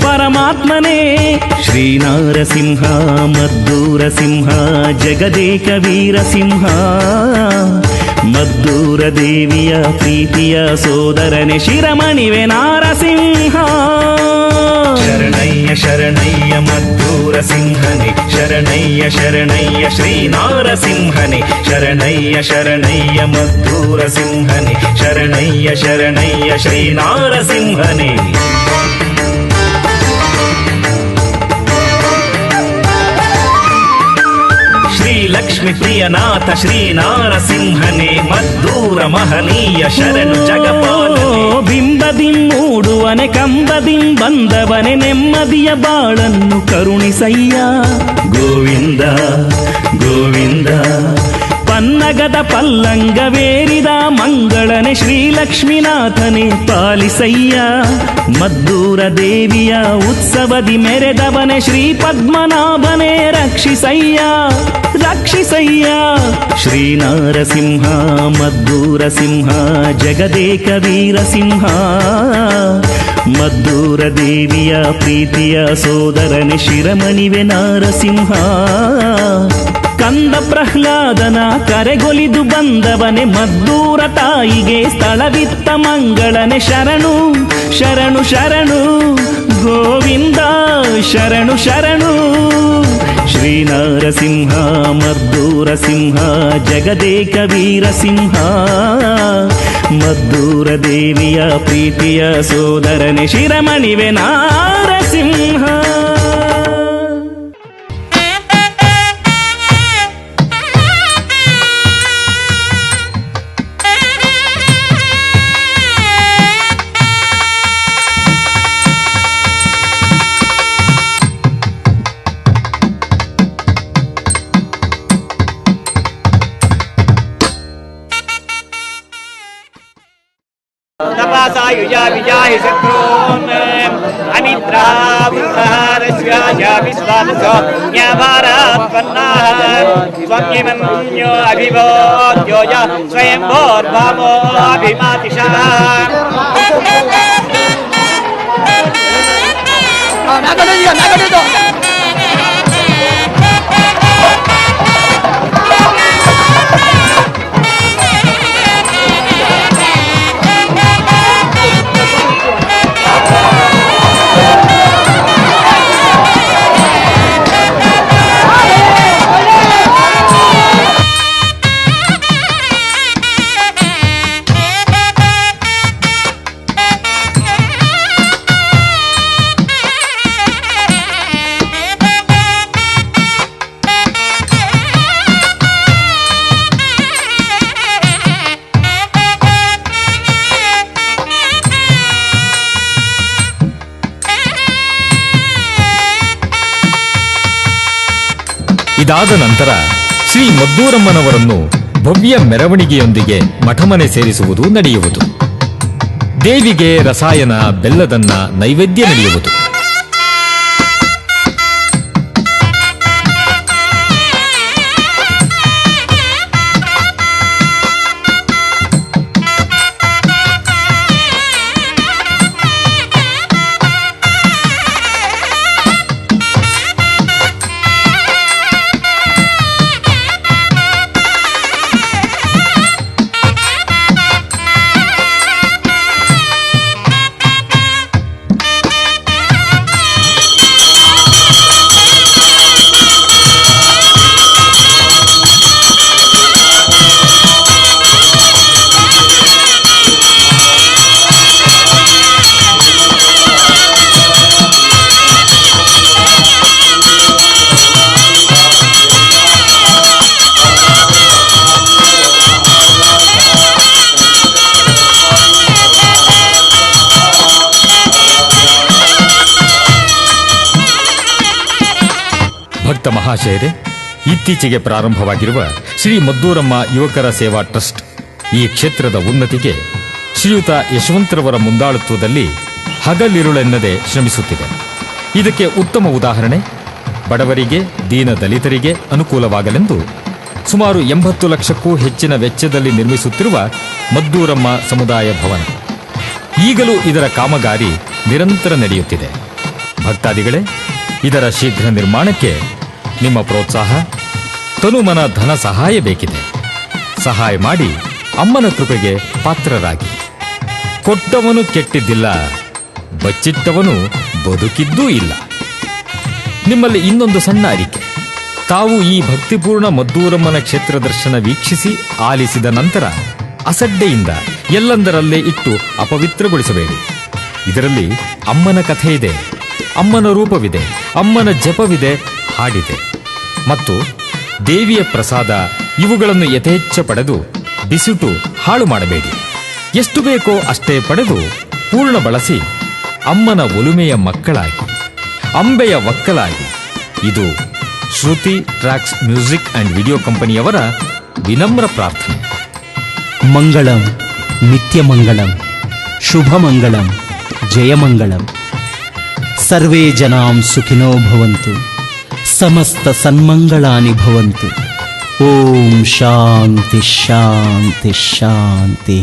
ಪರಮಾತ್ಮನೇ ಶ್ರೀನಾರಸಿಂಹ ಮದ್ದೂರ ಸಿಂಹ ಜಗದೇಕ ವೀರಸಿಂಹ ಮದ್ದೂರ ದೇವಿಯ ಪ್ರೀತಿಯ ಸೋದರನೆ ಶಿರಮಣಿವೆ ನಾರಸಿಂಹ ಶರಣಯ್ಯ ಶರಣಯ್ಯ ಮದ್ದೂರ ಸಿಂಹನೆ ಶರಣಯ್ಯ ಶರಣಯ್ಯ ಶ್ರೀನಾರಸಿಂಹನೆ ಶರಣಯ್ಯ ಶರಣಯ್ಯ ಮದ್ದೂರ ಸಿಂಹನೆ ಶರಣಯ್ಯ ಶರಣಯ್ಯ ಶ್ರೀನಾರಸಿಂಹನೆ ಲಕ್ಷ್ಮೀ ಪ್ರಿಯನಾಥ ಶ್ರೀನಾರಸಿಂಹನೇ ಮದ್ದೂರ ಮಹನೀಯ ಶರಣು ಜಗಪಾಲನೆ ಬಿಂಬದಿಂ ಮೂಡುವನೆ ಕಂಬದಿಂ ಬಂದವನೆ ನೆಮ್ಮದಿಯ ಬಾಳನ್ನು ಕರುಣಿಸಯ್ಯ ಗೋವಿಂದ ಗೋವಿಂದ ಪನ್ನಗದ ಪಲ್ಲಂಗವೇರಿದ ಮಂಗಳನೆ ಶ್ರೀಲಕ್ಷ್ಮೀನಾಥನೇ ಪಾಲಿಸಯ್ಯ ಮದ್ದೂರ ದೇವಿಯ ಉತ್ಸವದಿ ಮೆರೆದವನೆ ಶ್ರೀ ಪದ್ಮನಾಭನೇ ರಕ್ಷಿಸಯ್ಯ ರಕ್ಷಿಸಯ್ಯ ಶ್ರೀನಾರಸಿಂಹ ಮದ್ದೂರ ಸಿಂಹ ಜಗದೇಕ ವೀರಸಿಂಹ ಮದ್ದೂರ ದೇವಿಯ ಪ್ರೀತಿಯ ಸೋದರನೆ ಶಿರಮಣಿವೆ ನಾರಸಿಂಹ ಕಂದ ಪ್ರಹ್ಲಾದನ ಕರೆಗೊಲಿದು ಬಂದವನೆ ಮದ್ದೂರ ತಾಯಿಗೆ ಸ್ಥಳವಿತ್ತ ಮಂಗಳನೆ ಶರಣು ಶರಣು ಶರಣು ಗೋವಿಂದ ಶರಣು ಶರಣು ಶ್ರೀನಾರಸಿಂಹ ಮದ್ದೂರ ಸಿಂಹ ಜಗದೇಕ ವೀರಸಿಂಹ ಮದ್ದೂರ ದೇವಿಯ ಪ್ರೀತಿಯ ಸೋದರನೆ ಶಿರಮಣಿವೆ ನಾರಸಿಂಹ तपसायुजा विजाहि शत्रून् अमित्रावृतहारस्याय विश्वासो न्याभारात्पन्नाः स्वम्यमन्यो अभिभोद्यो य स्वयंभोर्भामो अभिमातिशः ಇದಾದ ನಂತರ ಶ್ರೀ ಮದ್ದೂರಮ್ಮನವರನ್ನು ಭವ್ಯ ಮೆರವಣಿಗೆಯೊಂದಿಗೆ ಮಠಮನೆ ಸೇರಿಸುವುದು ನಡೆಯುವುದು. ದೇವಿಗೆ ರಸಾಯನ ಬೆಲ್ಲದನ್ನ ನೈವೇದ್ಯ ನಡೆಯುವುದು. ಭಕ್ತ ಮಹಾಶಯರೇ, ಇತ್ತೀಚೆಗೆ ಪ್ರಾರಂಭವಾಗಿರುವ ಶ್ರೀ ಮದ್ದೂರಮ್ಮ ಯುವಕರ ಸೇವಾ ಟ್ರಸ್ಟ್ ಈ ಕ್ಷೇತ್ರದ ಉನ್ನತಿಗೆ ಶ್ರೀಯುತ ಯಶವಂತರವರ ಮುಂದಾಳತ್ವದಲ್ಲಿ ಹಗಲಿರುಳೆನ್ನದೆ ಶ್ರಮಿಸುತ್ತಿದೆ. ಇದಕ್ಕೆ ಉತ್ತಮ ಉದಾಹರಣೆ ಬಡವರಿಗೆ, ದೀನ ದಲಿತರಿಗೆ ಅನುಕೂಲವಾಗಲೆಂದು ಸುಮಾರು 80 ಲಕ್ಷಕ್ಕೂ ಹೆಚ್ಚಿನ ವೆಚ್ಚದಲ್ಲಿ ನಿರ್ಮಿಸುತ್ತಿರುವ ಮದ್ದೂರಮ್ಮ ಸಮುದಾಯ ಭವನ. ಈಗಲೂ ಇದರ ಕಾಮಗಾರಿ ನಿರಂತರ ನಡೆಯುತ್ತಿದೆ. ಭಕ್ತಾದಿಗಳೇ, ಇದರ ಶೀಘ್ರ ನಿರ್ಮಾಣಕ್ಕೆ ನಿಮ್ಮ ಪ್ರೋತ್ಸಾಹ, ತನುಮನ ಧನ ಸಹಾಯ ಬೇಕಿದೆ. ಸಹಾಯ ಮಾಡಿ ಅಮ್ಮನ ಕೃಪೆಗೆ ಪಾತ್ರರಾಗಿ. ಕೊಟ್ಟವನು ಕೆಟ್ಟಿದ್ದಿಲ್ಲ, ಬಚ್ಚಿಟ್ಟವನು ಬದುಕಿದ್ದೂ ಇಲ್ಲ. ನಿಮ್ಮಲ್ಲಿ ಇನ್ನೊಂದು ಸಣ್ಣ ಅರಿಕೆ. ತಾವು ಈ ಭಕ್ತಿಪೂರ್ಣ ಮದ್ದೂರಮ್ಮನ ಕ್ಷೇತ್ರ ದರ್ಶನ ವೀಕ್ಷಿಸಿ ಆಲಿಸಿದ ನಂತರ ಅಸಡ್ಡೆಯಿಂದ ಎಲ್ಲಂದರಲ್ಲೇ ಇಟ್ಟು ಅಪವಿತ್ರಗೊಳಿಸಬೇಡಿ. ಇದರಲ್ಲಿ ಅಮ್ಮನ ಕಥೆ ಇದೆ, ಅಮ್ಮನ ರೂಪವಿದೆ, ಅಮ್ಮನ ಜಪವಿದೆ, ಹಾಡಿದೆ ಮತ್ತು ದೇವಿಯ ಪ್ರಸಾದ. ಇವುಗಳನ್ನು ಯಥೇಚ್ಛ ಪಡೆದು ಬಿಸಿಟು ಹಾಳು ಮಾಡಬೇಡಿ. ಎಷ್ಟು ಬೇಕೋ ಅಷ್ಟೇ ಪಡೆದು ಪೂರ್ಣ ಬಳಸಿ ಅಮ್ಮನ ಒಲುಮೆಯ ಮಕ್ಕಳಾಗಿ, ಅಂಬೆಯ ಒಕ್ಕಲಾಗಿ. ಇದು ಶ್ರುತಿ ಟ್ರ್ಯಾಕ್ಸ್ ಮ್ಯೂಸಿಕ್ ಅಂಡ್ ವಿಡಿಯೋ ಕಂಪನಿಯವರ ವಿನಮ್ರ ಪ್ರಾರ್ಥನೆ. ಮಂಗಳಂ ನಿತ್ಯಮಂಗಳಂ ಶುಭಮಂಗಳಂ ಜಯಮಂಗಳಂ. ಸರ್ವೇ ಜನಾಂ ಸುಖಿನೋ ಭವಂತು, ಸಮಸ್ತ ಸನ್ಮಂಗಳಾನಿ ಭವಂತು. ಓಂ ಶಾಂತಿ ಶಾಂತಿ ಶಾಂತಿ.